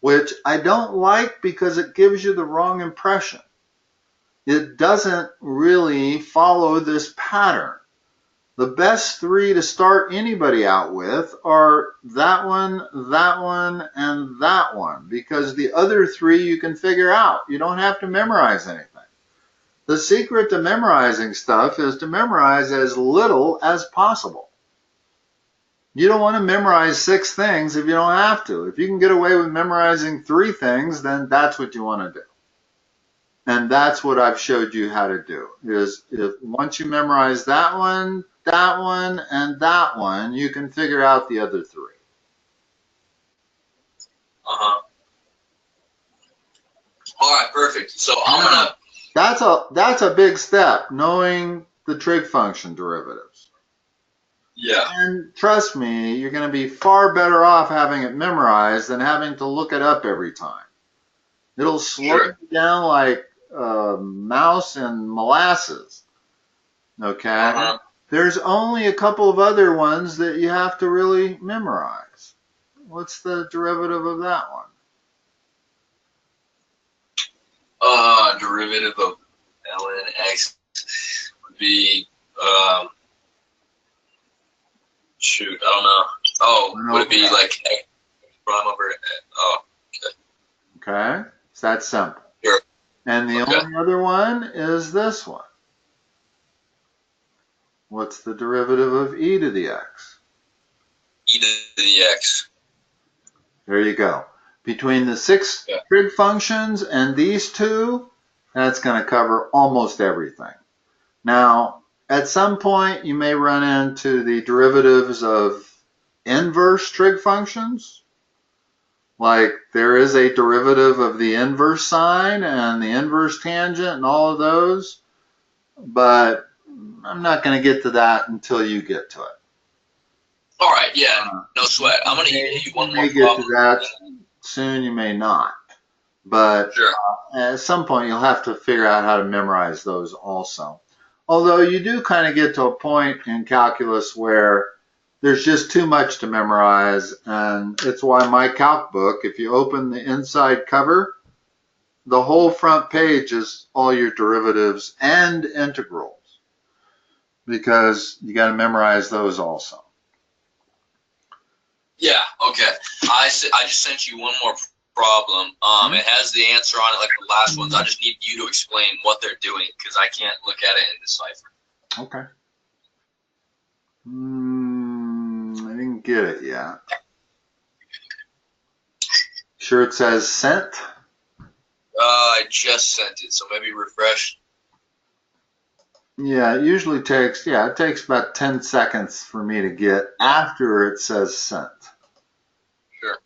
which I don't like because it gives you the wrong impression. It doesn't really follow this pattern. The best three to start anybody out with are that one, and that one, because the other three you can figure out. You don't have to memorize anything. The secret to memorizing stuff is to memorize as little as possible. You don't want to memorize 6 things if you don't have to. If you can get away with memorizing 3 things, then that's what you want to do. And that's what I've showed you how to do, is if once you memorize that one, that one and that one, you can figure out the other three. All right, perfect. So I'm gonna. That's a big step, knowing the trig function derivatives. Yeah. And trust me, you're going to be far better off having it memorized than having to look it up every time. It'll slow you down like mouse and molasses. Okay? There's only a couple of other ones that you have to really memorize. What's the derivative of that one? Derivative of ln x would be, shoot, I don't know. Oh, would it be like x prime over, oh, okay. Okay, so that's simple. Sure. And the only other one is this one. What's the derivative of e to the x? E to the x. There you go. Between the 6 trig functions and these two, that's going to cover almost everything. Now, at some point, you may run into the derivatives of inverse trig functions. Like there is a derivative of the inverse sine and the inverse tangent and all of those. But I'm not going to get to that until you get to it. All right, yeah, no sweat. I'm going to give you one more problem. You may get to that soon, you may not. But at some point, you'll have to figure out how to memorize those also. Although you do kind of get to a point in calculus where there's just too much to memorize, and it's why my calc book, if you open the inside cover, the whole front page is all your derivatives and integrals, because you got to memorize those also. Yeah, okay. I just sent you one more problem. It has the answer on it like the last ones. I just need you to explain what they're doing because I can't look at it and decipher. Okay. I didn't get it yet. Sure it says sent? I just sent it, so maybe refresh. Yeah, it usually takes, it takes about 10 seconds for me to get after it says sent. Sure.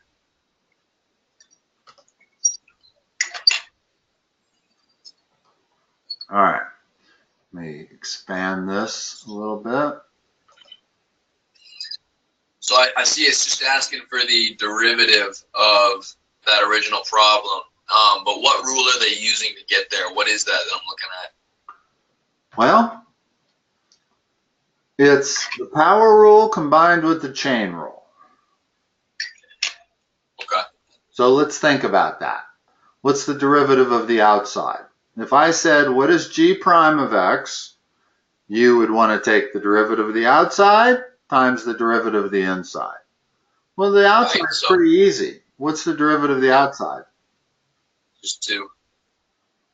All right. Let me expand this a little bit. So I see it's just asking for the derivative of that original problem. But what rule are they using to get there? What is that I'm looking at? Well, it's the power rule combined with the chain rule. Okay. So let's think about that. What's the derivative of the outside? If I said, what is g prime of x, you would want to take the derivative of the outside times the derivative of the inside. Well, the outside is pretty easy. What's the derivative of the outside? Just 2.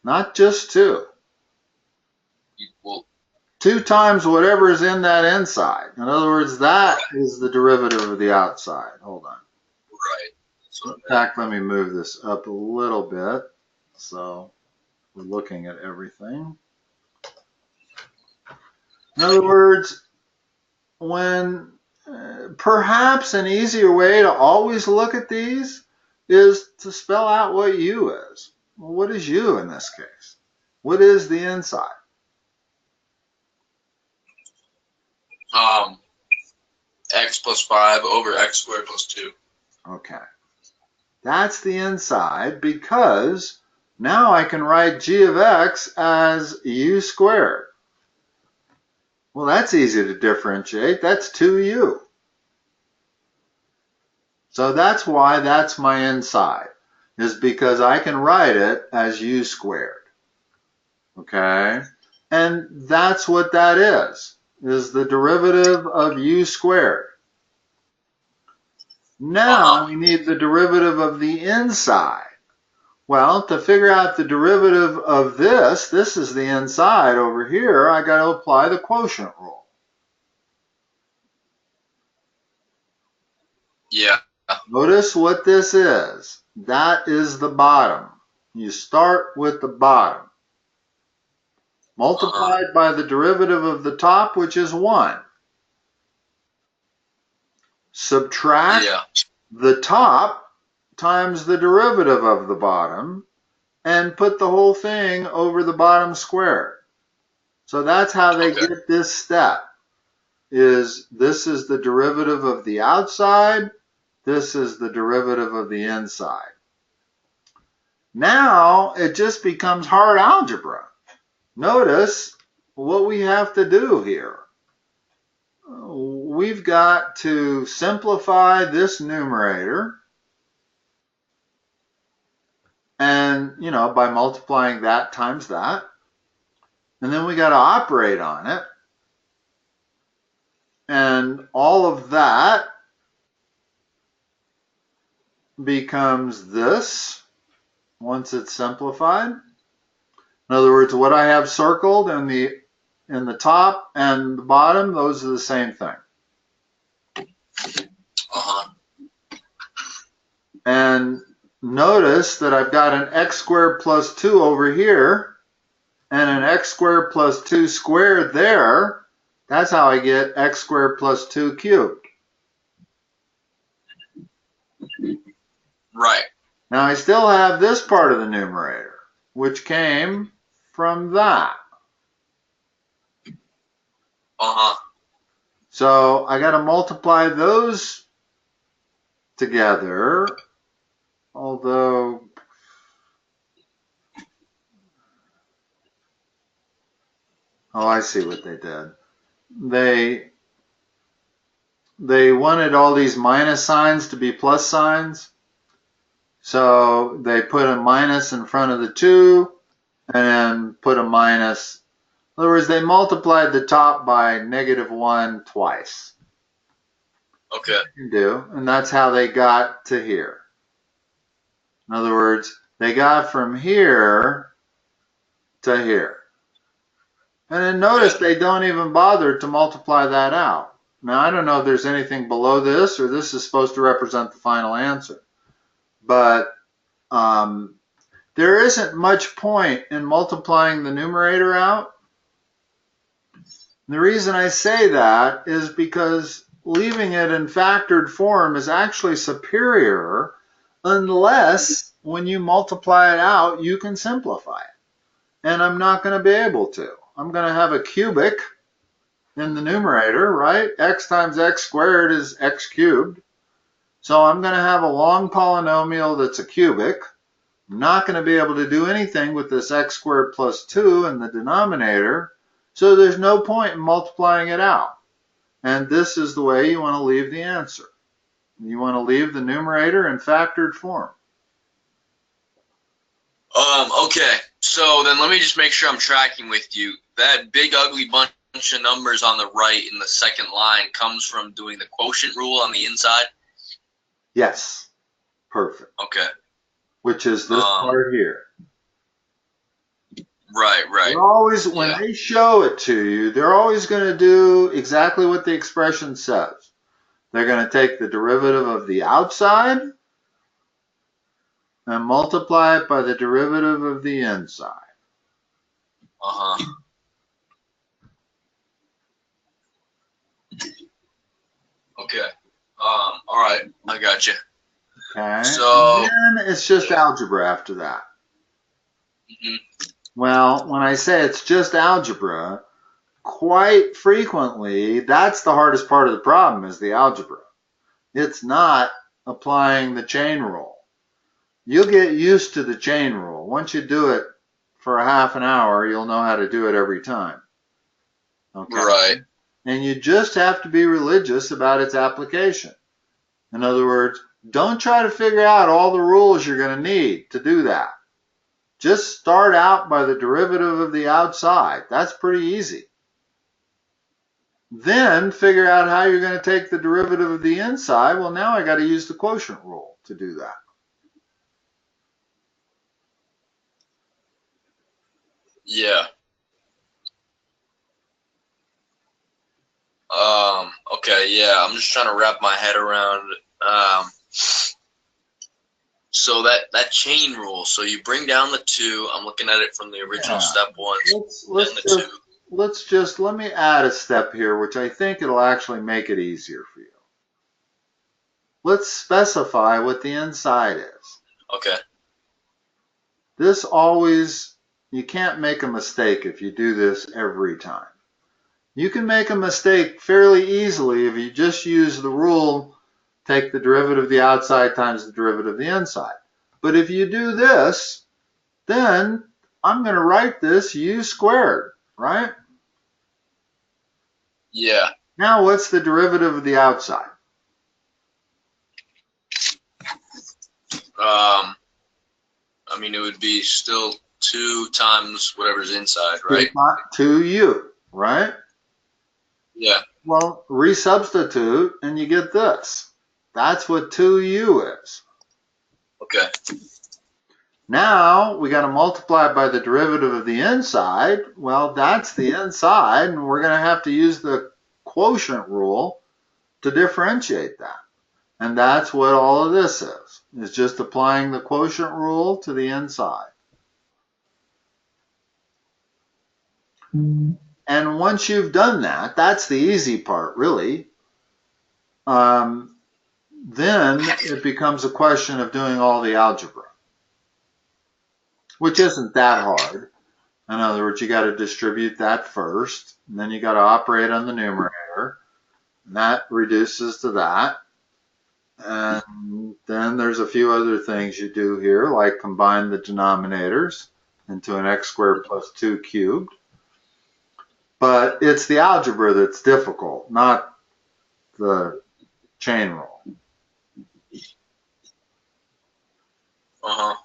Not just 2. Equal. 2 times whatever is in that inside. In other words, that is the derivative of the outside. Hold on. Right. In fact, let me move this up a little bit so we're looking at everything. In other words, when perhaps an easier way to always look at these is to spell out what u is. Well, what is u in this case? What is the inside? X plus 5 over x squared plus 2. Okay. That's the inside because now I can write g of x as u squared. Well, that's easy to differentiate. That's 2u. So that's why that's my inside, is because I can write it as u squared. Okay? And that's what that is the derivative of u squared. Now we need the derivative of the inside. Well, to figure out the derivative of this is the inside over here, I got to apply the quotient rule. Yeah. Notice what this is. That is the bottom. You start with the bottom. Multiplied by the derivative of the top, which is 1. subtract the top times the derivative of the bottom, and put the whole thing over the bottom square. So that's how they get this step. This is the derivative of the outside, this is the derivative of the inside. Now it just becomes hard algebra. Notice what we have to do here. We've got to simplify this numerator, and by multiplying that times that, and then we got to operate on it, and all of that becomes this once it's simplified. In other words, what I have circled in the top and the bottom, those are the same thing. And notice that I've got an x squared plus 2 over here and an x squared plus 2 squared there. That's how I get x squared plus 2 cubed. Right. Now I still have this part of the numerator, which came from that. So I got to multiply those together, although I see what they did. They wanted all these minus signs to be plus signs, so they put a minus in front of the 2 and then put a minus. In other words, they multiplied the top by -1 twice. Okay. You do, and that's how they got to here. In other words, they got from here to here. And then notice they don't even bother to multiply that out. Now, I don't know if there's anything below this, or this is supposed to represent the final answer. But there isn't much point in multiplying the numerator out. The reason I say that is because leaving it in factored form is actually superior, unless when you multiply it out, you can simplify it. And I'm not going to be able to. I'm going to have a cubic in the numerator, right? X times x squared is x cubed. So I'm going to have a long polynomial that's a cubic. I'm not going to be able to do anything with this x squared plus 2 in the denominator. So there's no point in multiplying it out. And this is the way you want to leave the answer. You want to leave the numerator in factored form. Okay, so then let me just make sure I'm tracking with you. That big ugly bunch of numbers on the right in the second line comes from doing the quotient rule on the inside? Yes, perfect. Okay. Which is this part here. Right. They're always, when they show it to you, they're always going to do exactly what the expression says. They're going to take the derivative of the outside and multiply it by the derivative of the inside. Okay. All right. I got you. Okay. So and then it's just algebra after that. Well, when I say it's just algebra, quite frequently, that's the hardest part of the problem is the algebra. It's not applying the chain rule. You'll get used to the chain rule. Once you do it for a half an hour, you'll know how to do it every time. Okay. Right. And you just have to be religious about its application. In other words, don't try to figure out all the rules you're going to need to do that. Just start out by the derivative of the outside. That's pretty easy. Then figure out how you're going to take the derivative of the inside. Well, now I got to use the quotient rule to do that. Yeah. Okay, yeah, I'm just trying to wrap my head around so that chain rule. So you bring down the 2. I'm looking at it from the original step 1. Let me add a step here, which I think it'll actually make it easier for you. let's specify what the inside is. Okay. This always, you can't make a mistake if you do this every time. You can make a mistake fairly easily if you just use the rule, take the derivative of the outside times the derivative of the inside. But if you do this, then I'm going to write this u squared, right? Yeah. Now what's the derivative of the outside? I mean, it would be still 2 times whatever's inside, right? 2u, right? Yeah. Well, resubstitute and you get this. That's what 2u is. Okay. Now we got to multiply by the derivative of the inside. Well, that's the inside, and we're going to have to use the quotient rule to differentiate that. And that's what all of this is. It's just applying the quotient rule to the inside. And once you've done that, that's the easy part, really. Then it becomes a question of doing all the algebra, which isn't that hard. In other words, you got to distribute that first, and then you got to operate on the numerator, and that reduces to that. And then there's a few other things you do here, like combine the denominators into an x squared plus 2 cubed. But it's the algebra that's difficult, not the chain rule. Uh-huh.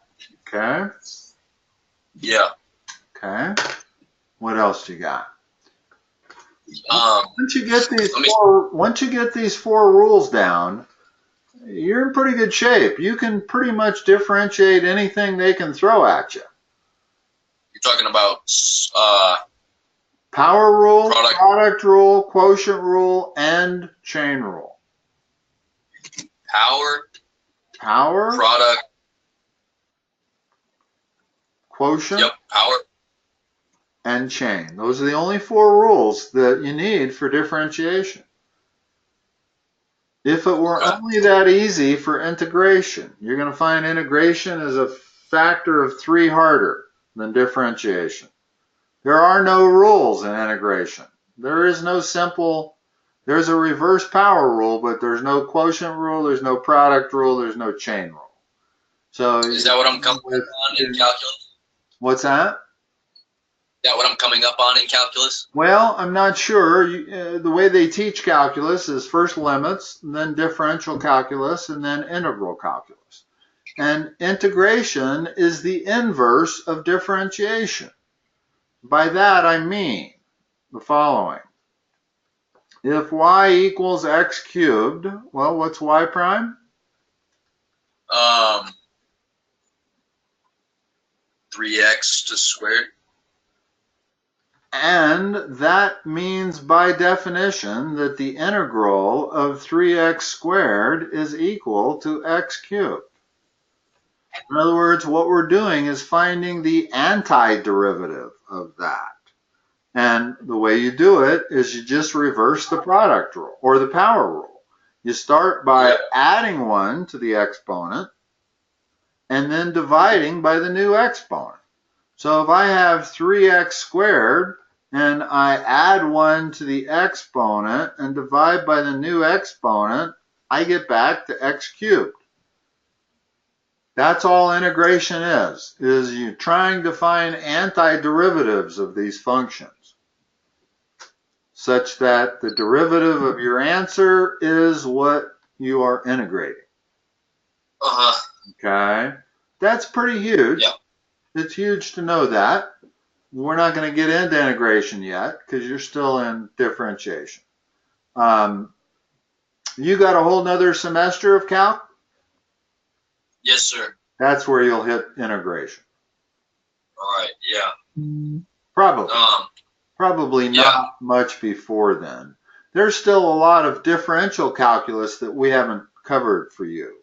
Okay? Yeah. Okay. What else you got? Once you get these four rules down, you're in pretty good shape. You can pretty much differentiate anything they can throw at you. You're talking about power rule, product rule, quotient rule, and chain rule. Power, product, quotient, yep, power, and chain. Those are the only four rules that you need for differentiation. If it were only that easy for integration, you're going to find integration is a factor of 3 harder than differentiation. There are no rules in integration. There is no simple, there's a reverse power rule, but there's no quotient rule, there's no product rule, there's no chain rule. So is that what I'm coming on in calculus? What's that? Is that what I'm coming up on in calculus? Well, I'm not sure. The way they teach calculus is first limits, and then differential calculus, and then integral calculus. And integration is the inverse of differentiation. By that I mean the following. If y equals x cubed, well, what's y prime? 3x to squared. And that means by definition that the integral of 3x squared is equal to x cubed. In other words, what we're doing is finding the antiderivative of that. And the way you do it is you just reverse the product rule or the power rule. You start by adding 1 to the exponent and then dividing by the new exponent. So if I have 3x squared and I add 1 to the exponent and divide by the new exponent, I get back to x cubed. That's all integration is you trying to find antiderivatives of these functions such that the derivative of your answer is what you are integrating. Okay? That's pretty huge. Yeah. It's huge to know that. We're not going to get into integration yet because you're still in differentiation. You got a whole nother semester of calc? Yes, sir. That's where you'll hit integration. All right, yeah. Probably. Probably not much before then. There's still a lot of differential calculus that we haven't covered for you,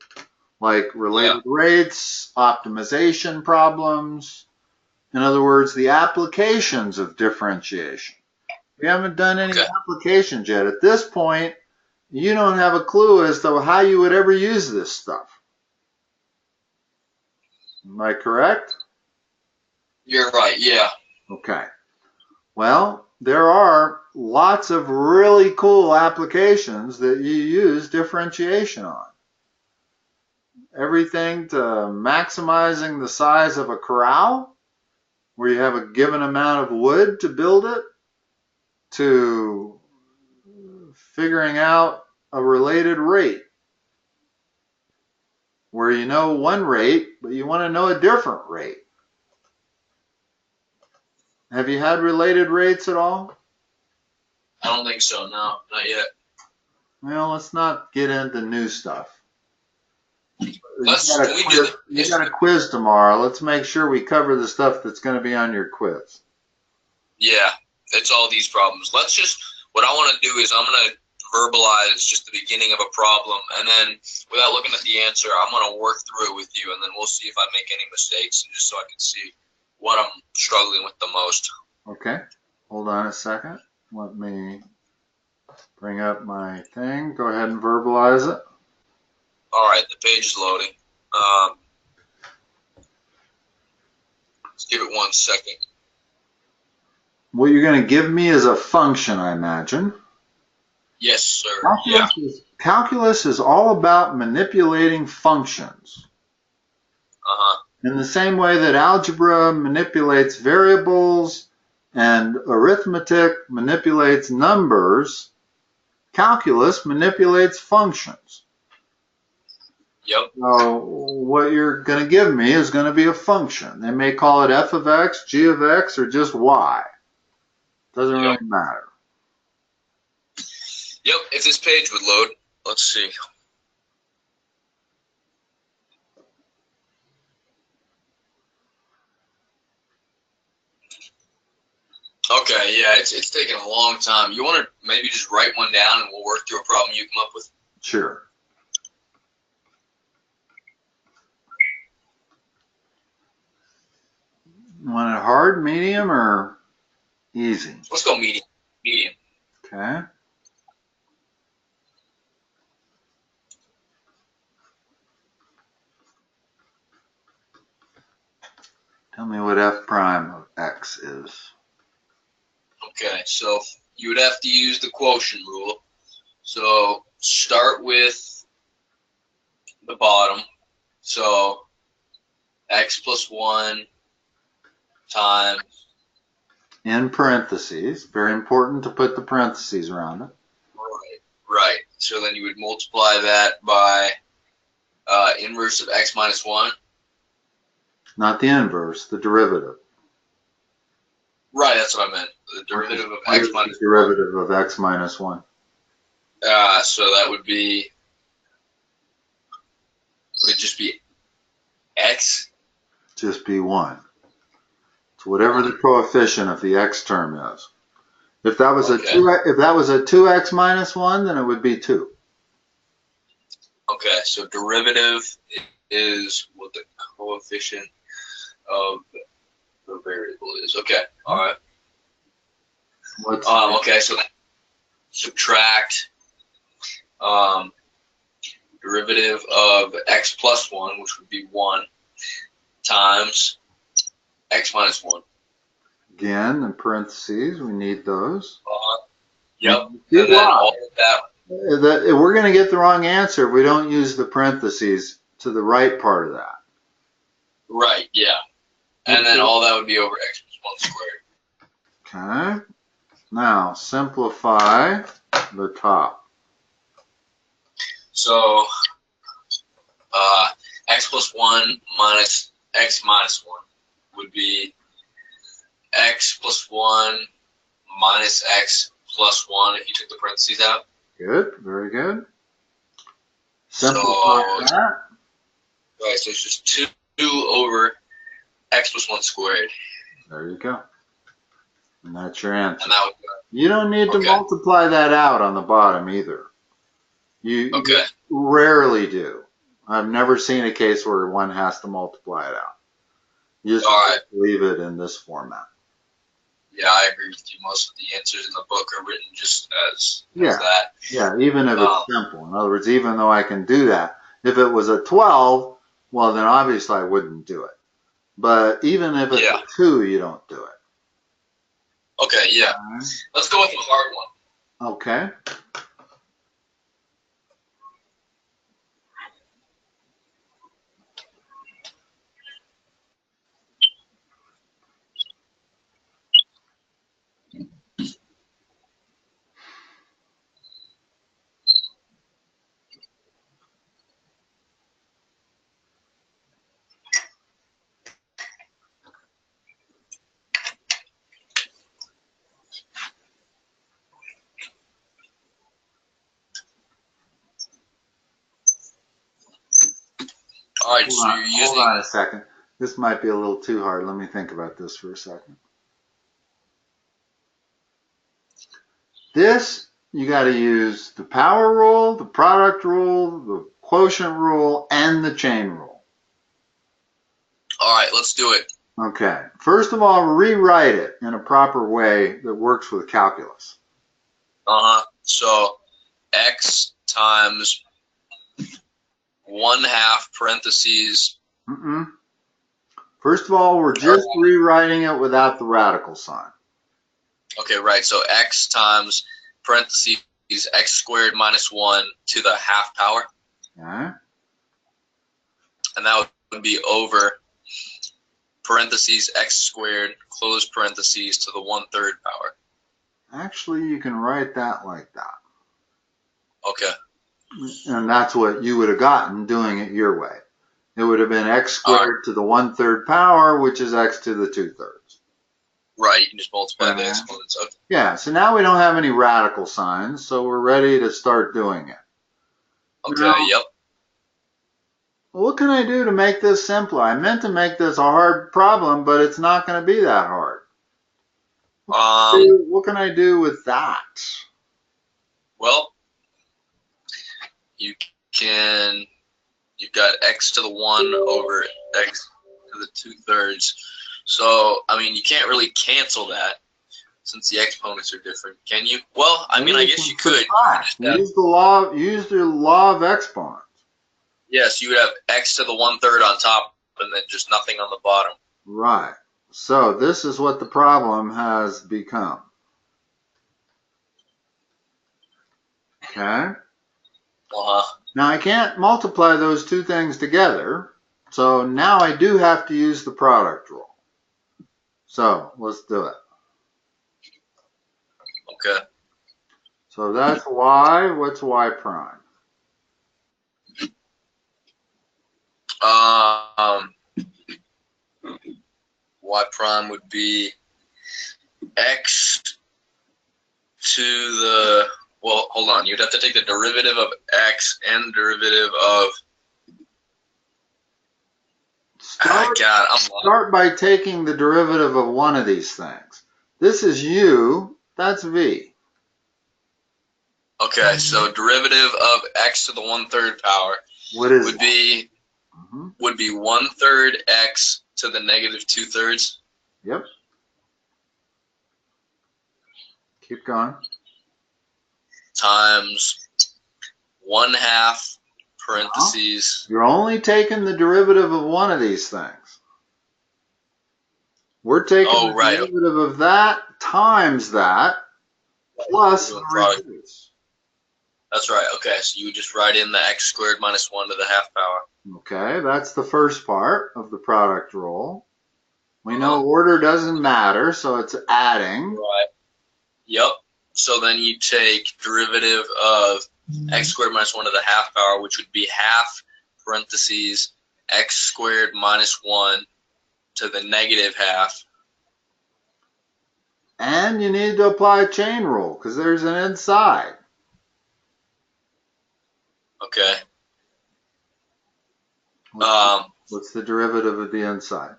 like related rates, optimization problems. In other words, the applications of differentiation. We haven't done any applications yet. At this point, you don't have a clue as to how you would ever use this stuff. Am I correct? You're right, yeah. Okay. Well, there are lots of really cool applications that you use differentiation on. Everything to maximizing the size of a corral, where you have a given amount of wood to build it, to figuring out a related rate, where you know one rate, but you want to know a different rate. Have you had related rates at all? I don't think so, no, not yet. Well, let's not get into new stuff. You got a quiz tomorrow. Let's make sure we cover the stuff that's going to be on your quiz. Yeah, it's all these problems. What I want to do is I'm going to verbalize just the beginning of a problem, and then without looking at the answer, I'm going to work through it with you, and then we'll see if I make any mistakes, and just so I can see what I'm struggling with the most. Okay, hold on a second. Let me bring up my thing. Go ahead and verbalize it. All right, the page is loading. Let's give it 1 second. What you're going to give me is a function, I imagine. Yes, sir. Calculus is all about manipulating functions. Uh-huh. In the same way that algebra manipulates variables and arithmetic manipulates numbers, calculus manipulates functions. Yep. So what you're going to give me is going to be a function. They may call it f of x, g of x, or just y. Doesn't really matter. Yep, if this page would load, let's see. Okay, yeah, it's taking a long time. You want to maybe just write one down and we'll work through a problem you come up with? Sure. You want it hard, medium, or easy? Let's go medium. Medium. Okay. Tell me what f prime of x is. Okay, so you would have to use the quotient rule. So start with the bottom. So x plus 1 times. In parentheses. Very important to put the parentheses around it. Right. So then you would multiply that by inverse of x minus 1. Not the inverse, the derivative. Right, that's what I meant. The derivative of x minus 1. Derivative of x minus 1. So that would just be x? Just be 1. So whatever the coefficient of the x term is. If that was a 2x minus 1, then it would be 2. Okay, so derivative is what the coefficient of the variable is. Okay, all right. Okay, so then subtract derivative of x plus 1, which would be 1, times x minus 1. Again, in parentheses, we need those. Yep. And then all of that. We're going to get the wrong answer if we don't use the parentheses to the right part of that. Right, yeah. And then all that would be over x plus 1 squared. Okay. Now, simplify the top. So, x plus 1 minus x minus 1 would be x plus 1 minus x plus 1 if you took the parentheses out. Good, very good. Simplify that. Right, so it's just 2 over x plus 1 squared. There you go. And that's your answer. And that would you don't need to multiply that out on the bottom either. You rarely do. I've never seen a case where one has to multiply it out. You just leave it in this format. Yeah, I agree with you. Most of the answers in the book are written just as Yeah. that. Yeah, even if it's simple. In other words, even though I can do that, if it was a 12, well, then obviously I wouldn't do it. But even if it's a 2, you don't do it. Okay, yeah. Let's go with the hard one. Okay. All right, so you're using... Hold on a second. This might be a little too hard. Let me think about this for a second. This, you got to use the power rule, the product rule, the quotient rule, and the chain rule. All right, let's do it. Okay. First of all, rewrite it in a proper way that works with calculus. So x times 1/2 parentheses. First of all, we're just rewriting it without the radical sign. Okay, right. So x times parentheses x squared minus 1 to the half power. Okay. And that would be over parentheses x squared close parentheses to the 1/3 power. Actually, you can write that like that. Okay. And that's what you would have gotten doing it your way. It would have been x squared to the 1/3 power, which is x to the 2/3. Right, you can just multiply the exponents. Okay. Yeah, so now we don't have any radical signs, so we're ready to start doing it. Okay, now, yep. What can I do to make this simpler? I meant to make this a hard problem, but it's not going to be that hard. What can I do with that? Well, you've got x to the 1 over x to the 2/3. So, I mean, you can't really cancel that since the exponents are different, can you? Well, I mean, I guess you could. Use the law of exponents. Yes, you would have x to the 1/3 on top and then just nothing on the bottom. Right. So this is what the problem has become. Okay? Now I can't multiply those two things together, so now I do have to use the product rule. So let's do it. Okay. So that's y. What's y prime? Y prime would be x to the, well, hold on. You'd have to take the derivative of x and derivative of... Start by taking the derivative of one of these things. This is u, that's v. Okay, so derivative of x to the 1/3 power would be 1/3 x to the negative 2/3. Yep. Keep going. Times 1/2 parentheses. You're only taking the derivative of one of these things. We're taking the derivative of that times that plus the reduce. That's right. Okay, so you would just write in the x squared minus 1 to the half power. Okay, that's the first part of the product rule. We know order doesn't matter, so it's adding. Right. Yep. So then you take derivative of x squared minus 1 to the half power, which would be half parentheses x squared minus 1 to the negative half. And you need to apply a chain rule because there's an inside. Okay. What's the derivative of the inside?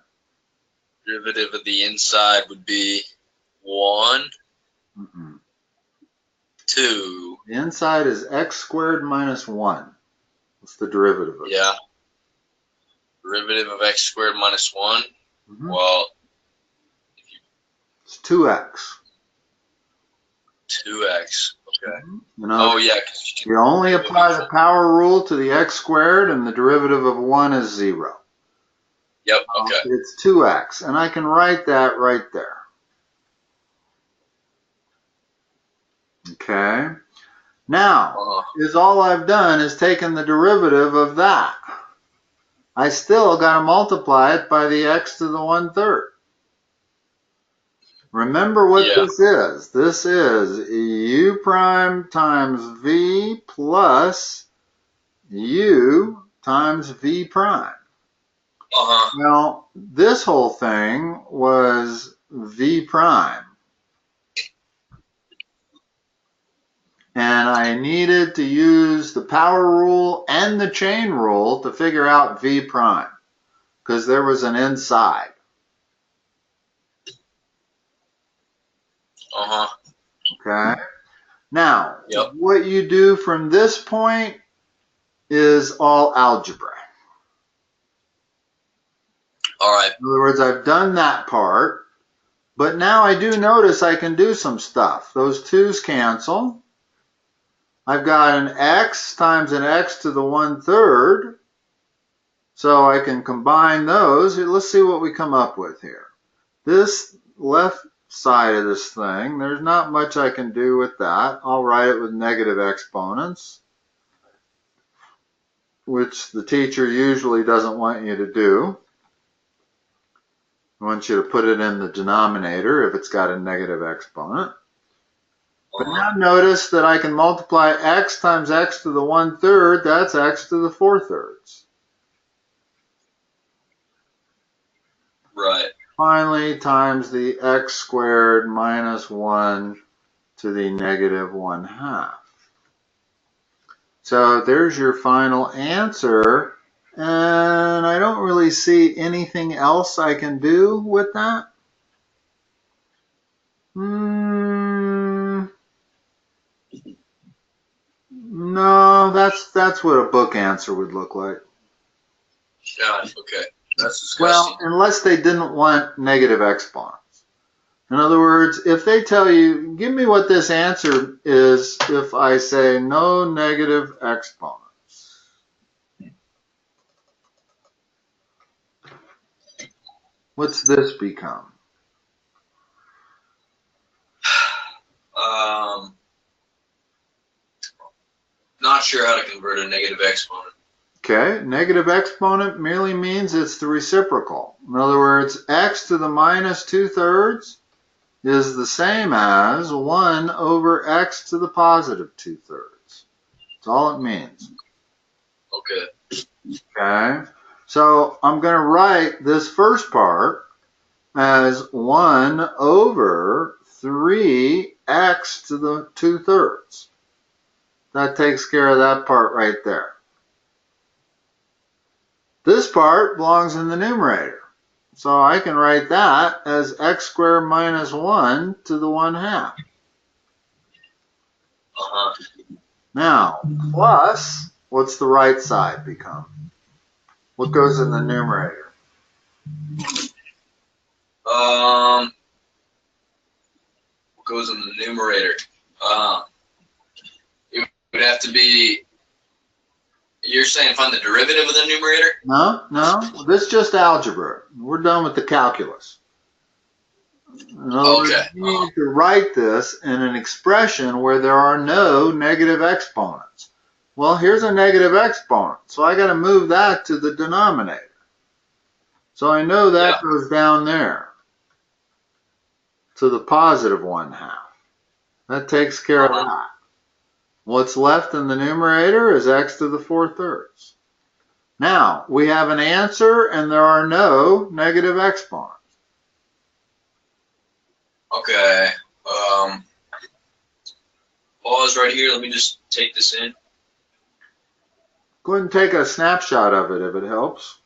Derivative of the inside would be 1, 2. The inside is x squared minus 1. What's the derivative of it? Yeah. Derivative of x squared minus 1. Well, It's 2x. 2x. Okay. You know, Oh, yeah. you only apply the power rule to the x squared, and the derivative of 1 is 0. Yep, okay. It's 2x, and I can write that right there. Okay. Now, is all I've done is taken the derivative of that. I still got to multiply it by the x to the 1/3. Remember what this is. This is u prime times v plus u times v prime. Well, this whole thing was v prime. And I needed to use the power rule and the chain rule to figure out v prime, because there was an inside. Okay. Now, what you do from this point is all algebra. All right. In other words, I've done that part, but now I do notice I can do some stuff. Those 2's cancel. I've got an x times an x to the 1/3, so I can combine those. Let's see what we come up with here. This left side of this thing, there's not much I can do with that. I'll write it with negative exponents, which the teacher usually doesn't want you to do. I want you to put it in the denominator if it's got a negative exponent. But now notice that I can multiply x times x to the 1/3, that's x to the 4/3. Right. Finally, times the x squared minus 1 to the negative 1/2. So there's your final answer, and I don't really see anything else I can do with that. No, that's what a book answer would look like. Yeah, okay. That's disgusting. Well, unless they didn't want negative exponents. In other words, if they tell you, give me what this answer is if I say no negative exponents. What's this become? Not sure how to convert a negative exponent. Okay, negative exponent merely means it's the reciprocal. In other words, x to the minus 2/3 is the same as 1 over x to the positive 2/3. That's all it means. Okay. Okay, so I'm going to write this first part as 1 over 3x to the 2/3. That takes care of that part right there. This part belongs in the numerator. So I can write that as x squared minus 1 to the 1/2. Now, plus, what's the right side become? What goes in the numerator? What goes in the numerator? It would have to be, you're saying find the derivative of the numerator? No, this is just algebra. We're done with the calculus. In other words, you need to write this in an expression where there are no negative exponents. Well, here's a negative exponent, so I got to move that to the denominator. So I know that goes down there to the positive 1/2. That takes care of that. What's left in the numerator is x to the 4/3. Now, we have an answer and there are no negative exponents. Okay. Pause right here. Let me just take this in. Go ahead and take a snapshot of it if it helps.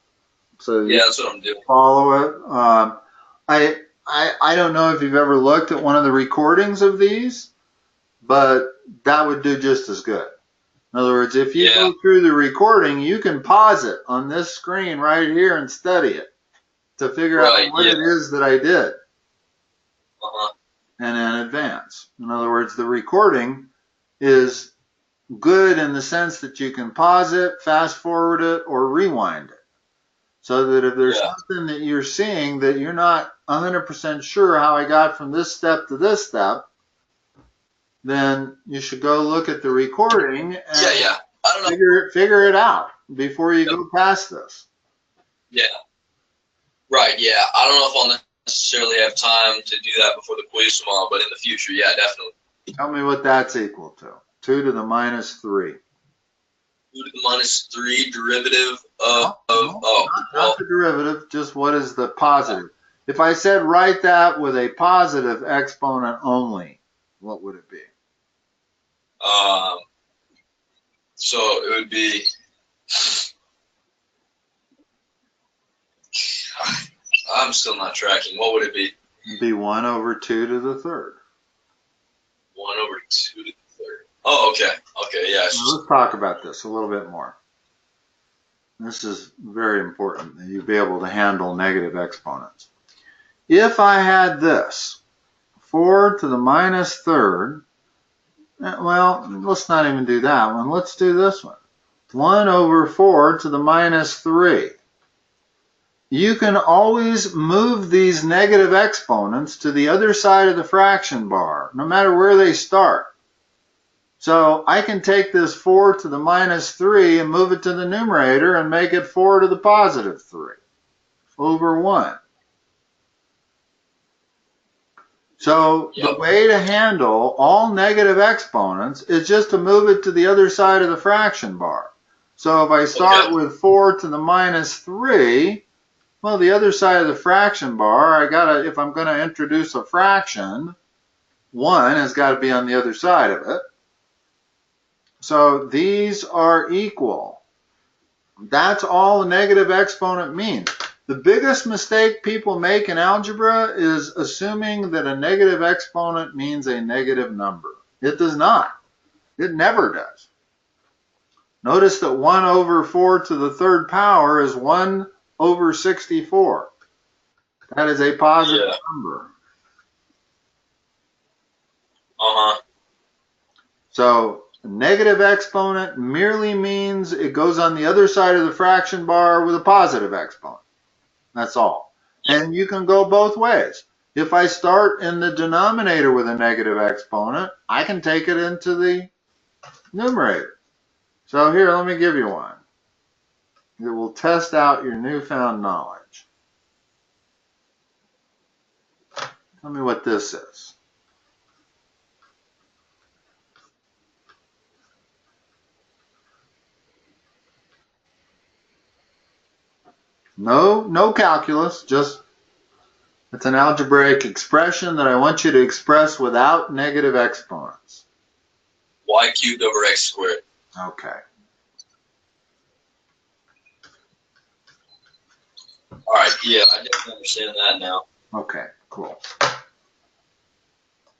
So yeah, that's what I'm doing. Follow it. I don't know if you've ever looked at one of the recordings of these, but that would do just as good. In other words, if you go through the recording, you can pause it on this screen right here and study it to figure out what it is that I did. and then advance. In other words, the recording is good in the sense that you can pause it, fast forward it, or rewind it. So that if there's something that you're seeing that you're not 100% sure how I got from this step to this step, then you should go look at the recording and I don't know. Figure it out before you go past this. Yeah. Right, yeah. I don't know if I'll necessarily have time to do that before the quiz tomorrow, but in the future, yeah, definitely. Tell me what that's equal to. 2 to the minus 3. 2 to the minus 3 derivative of not the derivative, just what is the positive. If I said write that with a positive exponent only, what would it be? So it would be, I'm still not tracking. What would it be? It'd be 1 over 2 to the third. 1 over 2 to the third. Oh, okay. Okay, yeah. Now let's talk about this a little bit more. This is very important that you be able to handle negative exponents. If I had this, 4 to the minus third, well, let's not even do that one. Let's do this one. 1 over 4 to the minus 3. You can always move these negative exponents to the other side of the fraction bar, no matter where they start. So I can take this 4 to the minus 3 and move it to the numerator and make it 4 to the positive 3 over 1. So the way to handle all negative exponents is just to move it to the other side of the fraction bar. So if I start with 4 to the minus 3, well, the other side of the fraction bar, if I'm going to introduce a fraction, 1 has got to be on the other side of it. So these are equal. That's all a negative exponent means. The biggest mistake people make in algebra is assuming that a negative exponent means a negative number. It does not. It never does. Notice that 1 over 4 to the third power is 1 over 64. That is a positive number. So a negative exponent merely means it goes on the other side of the fraction bar with a positive exponent. That's all. And you can go both ways. If I start in the denominator with a negative exponent, I can take it into the numerator. So here, let me give you one. It will test out your newfound knowledge. Tell me what this is. No calculus, just it's an algebraic expression that I want you to express without negative exponents. Y cubed over x squared. Okay. All right, yeah, I definitely understand that now. Okay, cool.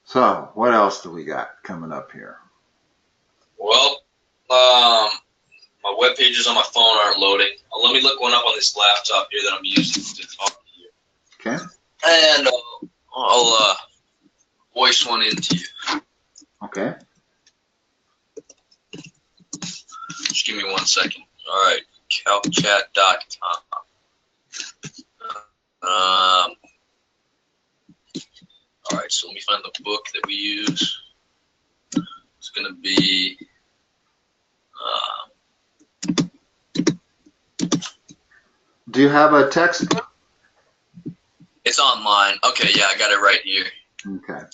So, what else do we got coming up here? Well, my web pages on my phone aren't loading. Let me look one up on this laptop here that I'm using to talk to you. Okay. And I'll voice one into you. Okay. Just give me 1 second. All right, calchat.com. All right, so let me find the book that we use. It's going to be do you have a textbook? It's online. Okay, yeah, I got it right here. Okay.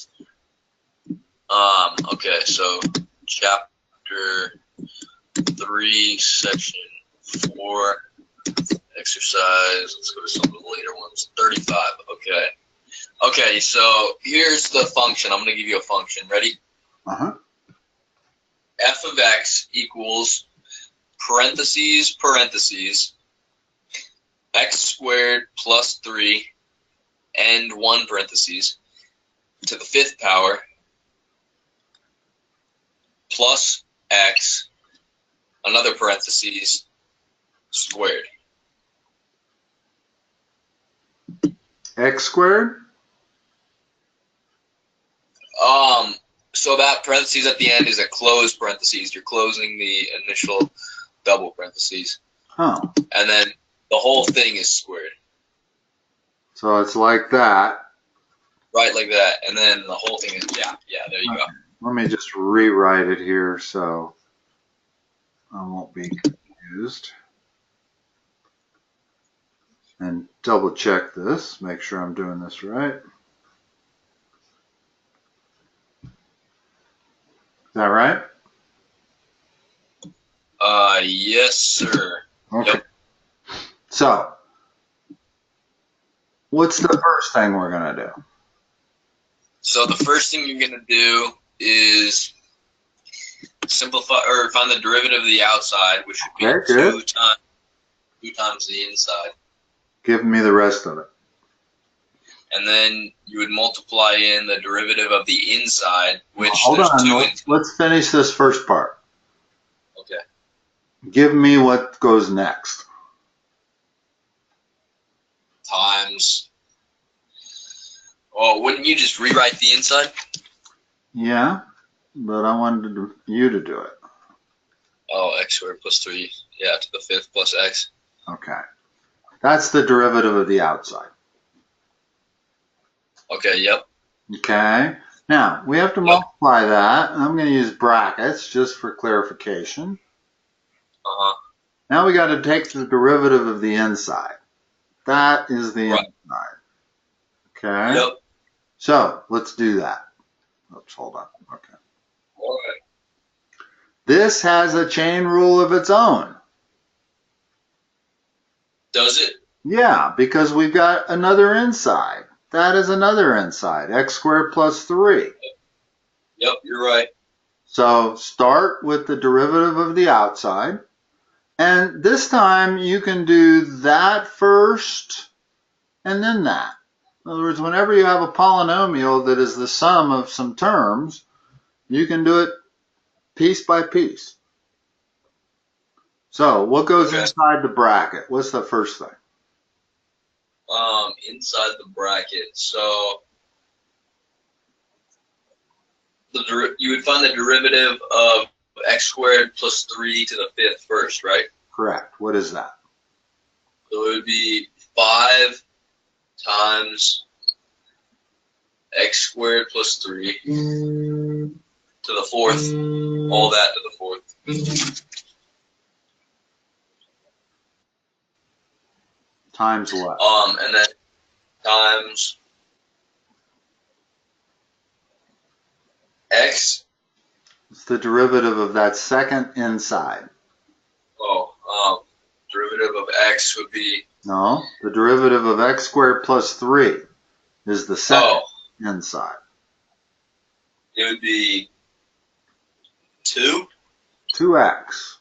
Okay, so chapter 3, section 4, exercise. Let's go to some of the later ones. 35. Okay. Okay, so here's the function. I'm going to give you a function. Ready? F of x equals parentheses, parentheses, x squared plus 3 and 1 parentheses to the 5th power plus x, another parentheses, squared. X squared? So that parentheses at the end is a closed parentheses. You're closing the initial double parentheses. Oh. And then the whole thing is squared. So it's like that. Right, like that. And then the whole thing is, yeah, there you go. Let me just rewrite it here so I won't be confused. And double check this, make sure I'm doing this right. Is that right? Yes, sir. Okay. Yep. So, what's the first thing we're going to do? So the first thing you're going to do is simplify or find the derivative of the outside, which would be 2 times the inside. Give me the rest of it. And then you would multiply in the derivative of the inside, which hold there's on, 2 inside. Let's finish this first part. Okay. Give me what goes next. Times. Oh, wouldn't you just rewrite the inside? Yeah, but I wanted you to do it. Oh, x squared plus 3. Yeah, to the 5th plus x. Okay. That's the derivative of the outside. Okay, yep. Okay. Now, we have to multiply that. I'm going to use brackets just for clarification. Uh-huh. Now we got to take the derivative of the inside. That is the inside. Okay. Yep. So, let's do that. Oops, hold on. Okay. All right. This has a chain rule of its own. Does it? Yeah, because we've got another inside. That is another inside, x squared plus 3. Yep, you're right. So start with the derivative of the outside. And this time you can do that first and then that. In other words, whenever you have a polynomial that is the sum of some terms, you can do it piece by piece. So what goes inside the bracket? What's the first thing? Inside the bracket. So you would find the derivative of x squared plus 3 to the 5th first, right? Correct. What is that? So it would be 5 times x squared plus 3 to the 4th, all that to the 4th. Times what? And then times x. It's the derivative of that second inside. Oh, derivative of x would be... No, the derivative of x squared plus 3 is the second inside. It would be 2? 2x.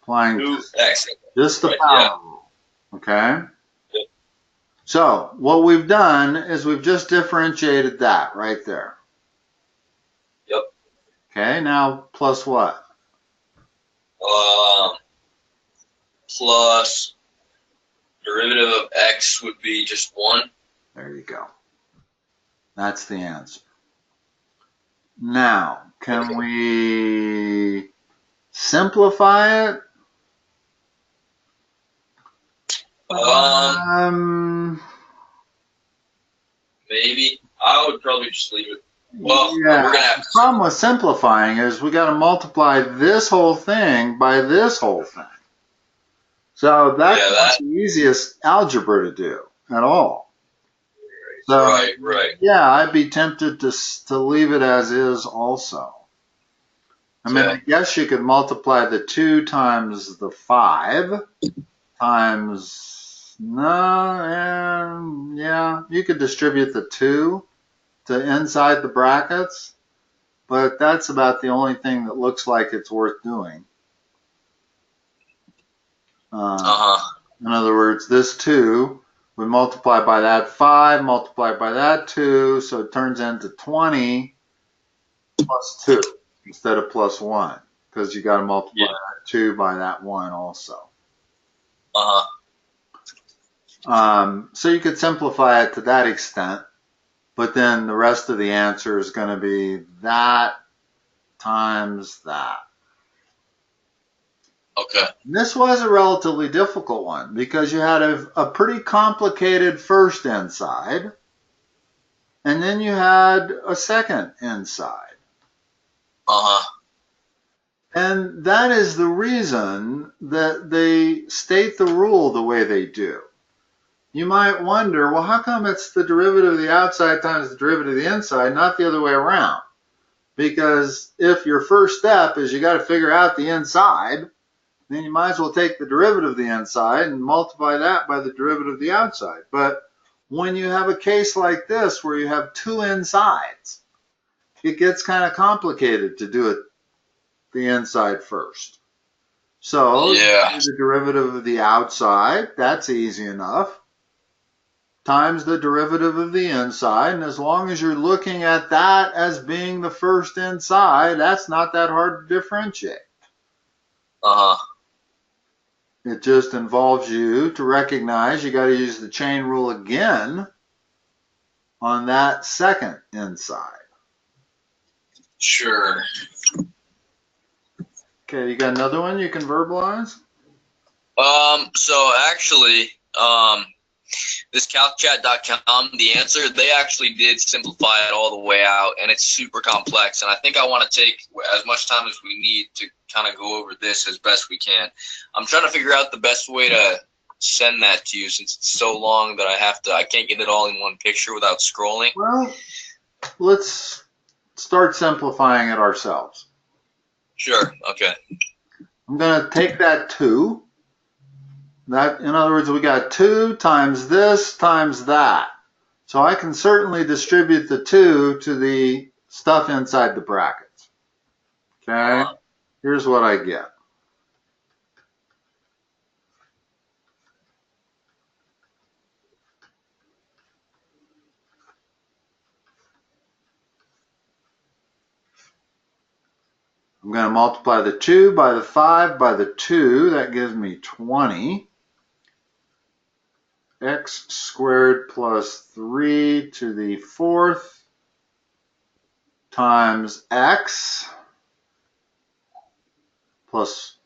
Applying 2x. just the power rule. Okay? Yep. So, what we've done is we've just differentiated that right there. Yep. Okay, now plus what? Plus derivative of x would be just 1. There you go. That's the answer. Now, can we simplify it? Maybe. I would probably just leave it. Well, yeah. We're gonna have to. The problem with simplifying is we got to multiply this whole thing by this whole thing. So that's not the easiest algebra to do at all. So, right. Yeah, I'd be tempted to leave it as is also. I mean, I guess you could multiply the 2 times the 5 times, yeah, you could distribute the 2 to inside the brackets, but that's about the only thing that looks like it's worth doing. In other words, this 2 would multiply by that 5, multiply by that 2, so it turns into 20 plus 2 instead of plus 1, because you got to multiply that 2 by that 1 also. So you could simplify it to that extent. but then the rest of the answer is going to be that times that. Okay. And this was a relatively difficult one because you had a pretty complicated first inside, and then you had a second inside. Uh-huh. And that is the reason that they state the rule the way they do. You might wonder, well, how come it's the derivative of the outside times the derivative of the inside, not the other way around? Because if your first step is you got to figure out the inside, then you might as well take the derivative of the inside and multiply that by the derivative of the outside. But when you have a case like this where you have two insides, it gets kind of complicated to do it the inside first. So Yeah. the derivative of the outside, that's easy enough, times the derivative of the inside. And as long as you're looking at that as being the first inside, that's not that hard to differentiate. Uh-huh. It just involves you to recognize you got to use the chain rule again on that second inside. Sure. Okay, you got another one you can verbalize? So actually, this calcchat.com, the answer, they actually did simplify it all the way out, and it's super complex. And I think I want to take as much time as we need to kind of go over this as best we can. I'm trying to figure out the best way to send that to you since it's so long that I can't get it all in one picture without scrolling. Well, let's start simplifying it ourselves. Sure, okay. I'm going to take that 2. That, in other words, we got 2 times this times that. So I can certainly distribute the 2 to the stuff inside the brackets. Okay, here's what I get. I'm going to multiply the 2 by the 5 by the 2. That gives me 20. X squared plus 3 to the 4th times x plus,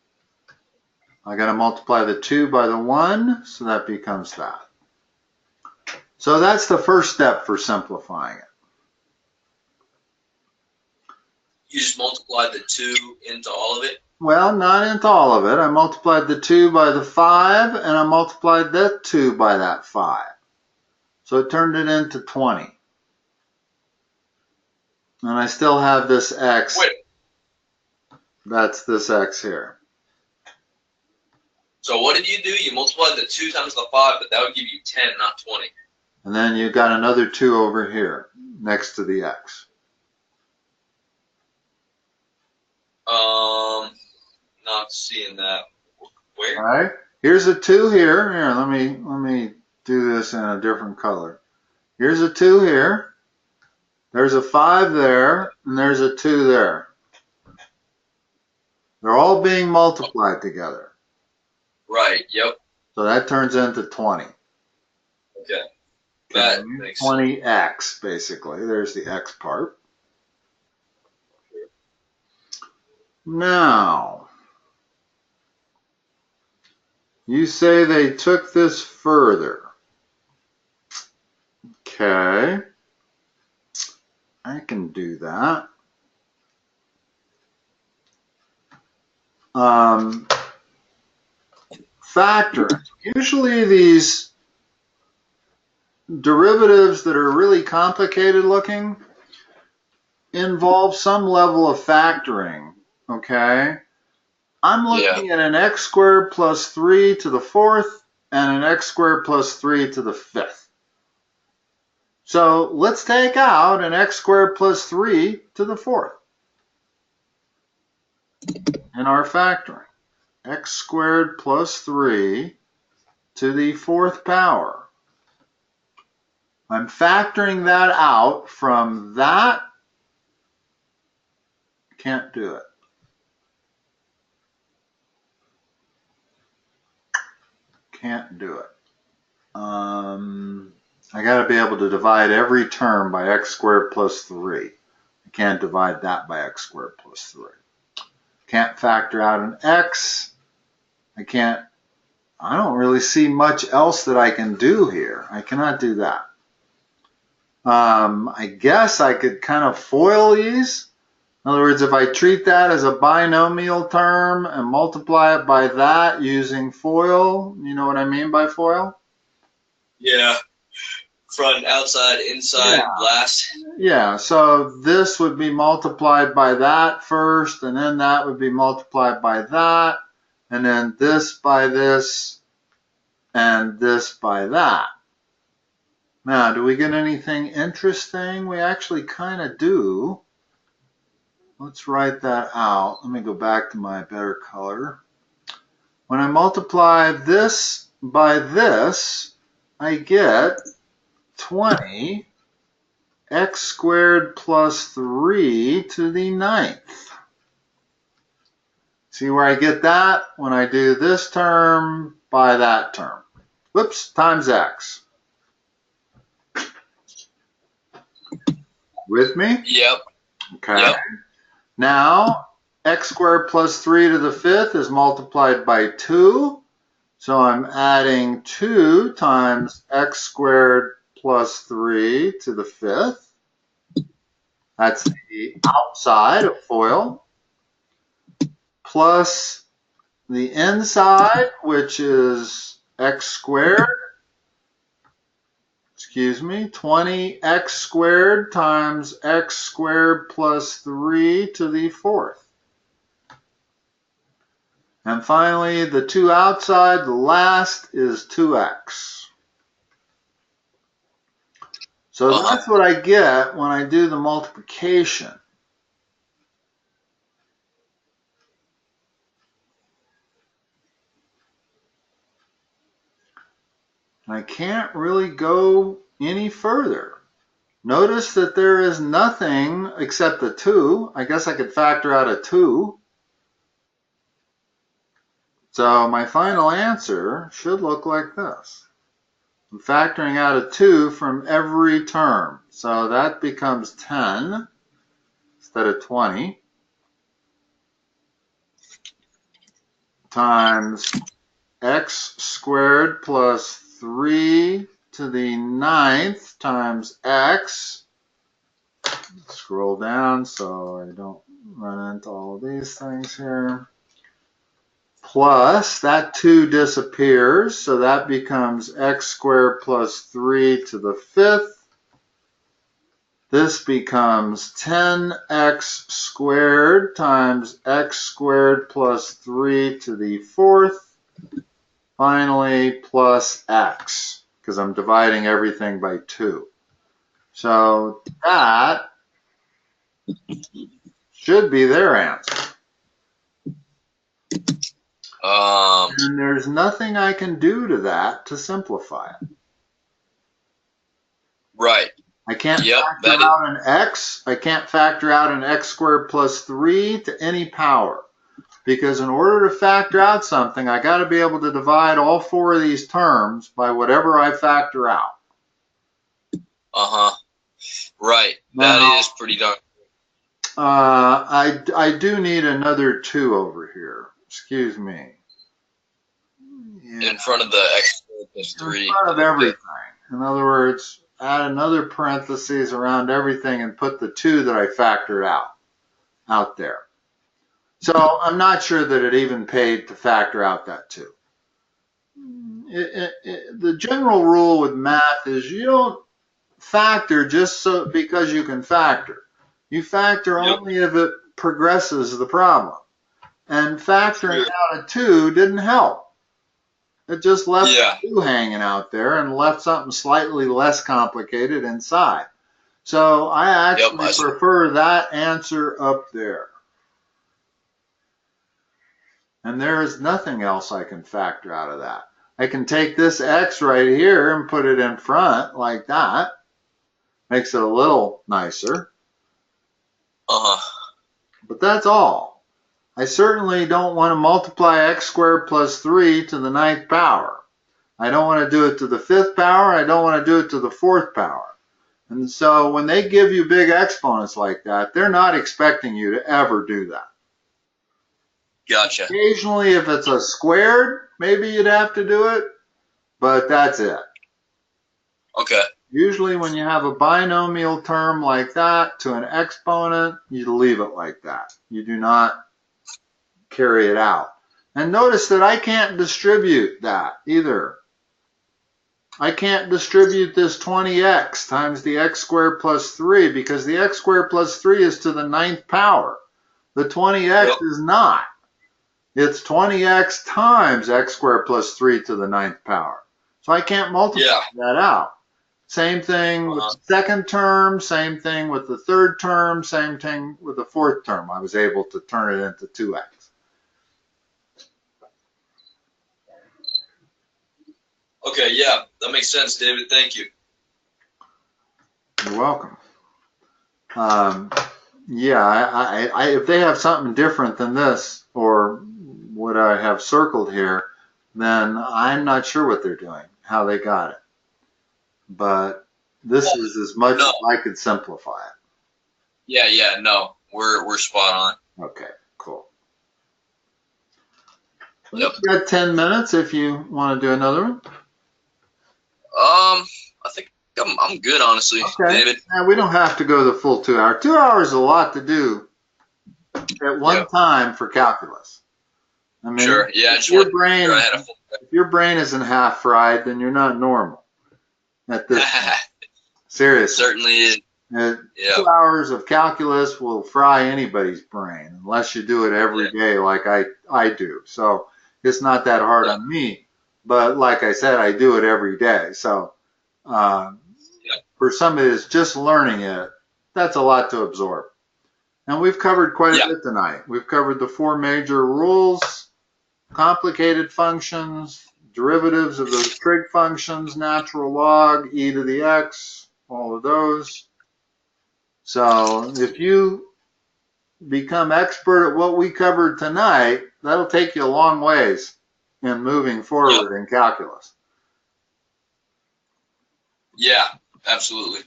I got to multiply the 2 by the 1, so that becomes that. So that's the first step for simplifying it. You just multiplied the 2 into all of it? Well, not into all of it. I multiplied the 2 by the 5, and I multiplied that 2 by that 5. So it turned it into 20. And I still have this x. Wait. That's this x here. So what did you do? You multiplied the 2 times the 5, but that would give you 10, not 20. And then you got another 2 over here next to the x. Not seeing that. Where? All right. Here's a 2 here. Here, let me do this in a different color. Here's a 2 here. There's a 5 there, and there's a 2 there. They're all being multiplied together. Right, yep. So that turns into 20. Okay. That makes 20x, basically. There's the x part. Now, you say they took this further. Okay. I can do that. Factoring. Usually these derivatives that are really complicated looking involve some level of factoring, okay? I'm looking at an x squared plus 3 to the 4th and an x squared plus 3 to the 5th. So let's take out an x squared plus 3 to the 4th in our factoring. X squared plus 3 to the 4th power. I'm factoring that out from that. Can't do it. Can't do it. I got to be able to divide every term by x squared plus 3. I can't divide that by x squared plus 3. Can't factor out an x. I don't really see much else that I can do here. I cannot do that. I guess I could kind of FOIL these. In other words, if I treat that as a binomial term and multiply it by that using FOIL, you know what I mean by FOIL? Yeah. Front, outside, inside, Yeah. last. Yeah, so this would be multiplied by that first, and then that would be multiplied by that, and then this by this, and this by that. Now, do we get anything interesting? We actually kind of do. Let's write that out. Let me go back to my better color. When I multiply this by this, I get 20 x squared plus 3 to the 9th. See where I get that? When I do this term by that term. Whoops, times x. With me? Yep. Okay. Yep. Now, x squared plus 3 to the 5th is multiplied by 2. So I'm adding 2 times x squared plus 3 to the 5th. That's the outside of FOIL. Plus the inside, which is x squared. 20x squared times x squared plus 3 to the 4th. And finally, the 2 outside, the last is 2x. So that's what I get when I do the multiplication. I can't really go any further. Notice that there is nothing except a 2. I guess I could factor out a 2. So my final answer should look like this. I'm factoring out a 2 from every term. So that becomes 10 instead of 20 times x squared plus 3 to the 9th times x. Scroll down so I don't run into all of these things here. Plus, that 2 disappears, so that becomes x squared plus 3 to the 5th. This becomes 10x squared times x squared plus 3 to the 4th. Finally, plus x, because I'm dividing everything by 2. So that should be their answer. And there's nothing I can do to that to simplify it. Right. I can't factor out an x. I can't factor out an x squared plus 3 to any power. Because in order to factor out something, I got to be able to divide all 4 of these terms by whatever I factor out. Right. Now, that is pretty darn. I do need another 2 over here. Excuse me. Yeah. In front of the x squared plus 3. In front of everything. In other words, add another parentheses around everything and put the 2 that I factored out there. So I'm not sure that it even paid to factor out that 2. The general rule with math is you don't factor just because you can factor. You factor only if it progresses the problem. And factoring out a 2 didn't help. It just left the 2 hanging out there and left something slightly less complicated inside. So I actually prefer that answer up there. And there is nothing else I can factor out of that. I can take this x right here and put it in front like that. Makes it a little nicer. But that's all. I certainly don't want to multiply x squared plus 3 to the 9th power. I don't want to do it to the 5th power. I don't want to do it to the 4th power. And so when they give you big exponents like that, they're not expecting you to ever do that. Gotcha. Occasionally, if it's a squared, maybe you'd have to do it, but that's it. Okay. Usually when you have a binomial term like that to an exponent, you leave it like that. You do not carry it out. And notice that I can't distribute that either. I can't distribute this 20x times the x squared plus 3 because the x squared plus 3 is to the 9th power. The 20x is not. It's 20x times x squared plus 3 to the 9th power. So I can't multiply that out. Same thing with the second term, same thing with the third term, same thing with the fourth term. I was able to turn it into 2x. Okay, yeah, that makes sense, David. Thank you. You're welcome. Yeah, if they have something different than this, or what I have circled here, then I'm not sure what they're doing, how they got it. But this is as much as I could simplify it. Yeah, no, we're spot on. Okay, cool. Yep. You got 10 minutes if you want to do another one. I think I'm good, honestly, okay. David. Yeah, we don't have to go the full 2 hours. 2 hours is a lot to do at one time for calculus. I mean, sure. Yeah. If your brain isn't half fried, then you're not normal. At this point. Seriously. Certainly is. 2 hours of calculus will fry anybody's brain unless you do it every day like I do. So it's not that hard on me. But like I said, I do it every day. So for somebody that's just learning it, that's a lot to absorb. And we've covered quite a bit tonight. We've covered the 4 major rules, complicated functions, derivatives of those trig functions, natural log, e to the x, all of those. So if you become expert at what we covered tonight, that'll take you a long ways in moving forward in calculus. Yeah, absolutely.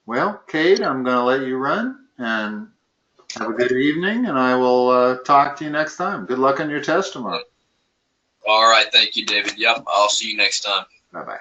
Well, Kate, I'm going to let you run and have a good evening, and I will talk to you next time. Good luck on your test tomorrow. All right. Thank you, David. Yep. I'll see you next time. Bye-bye.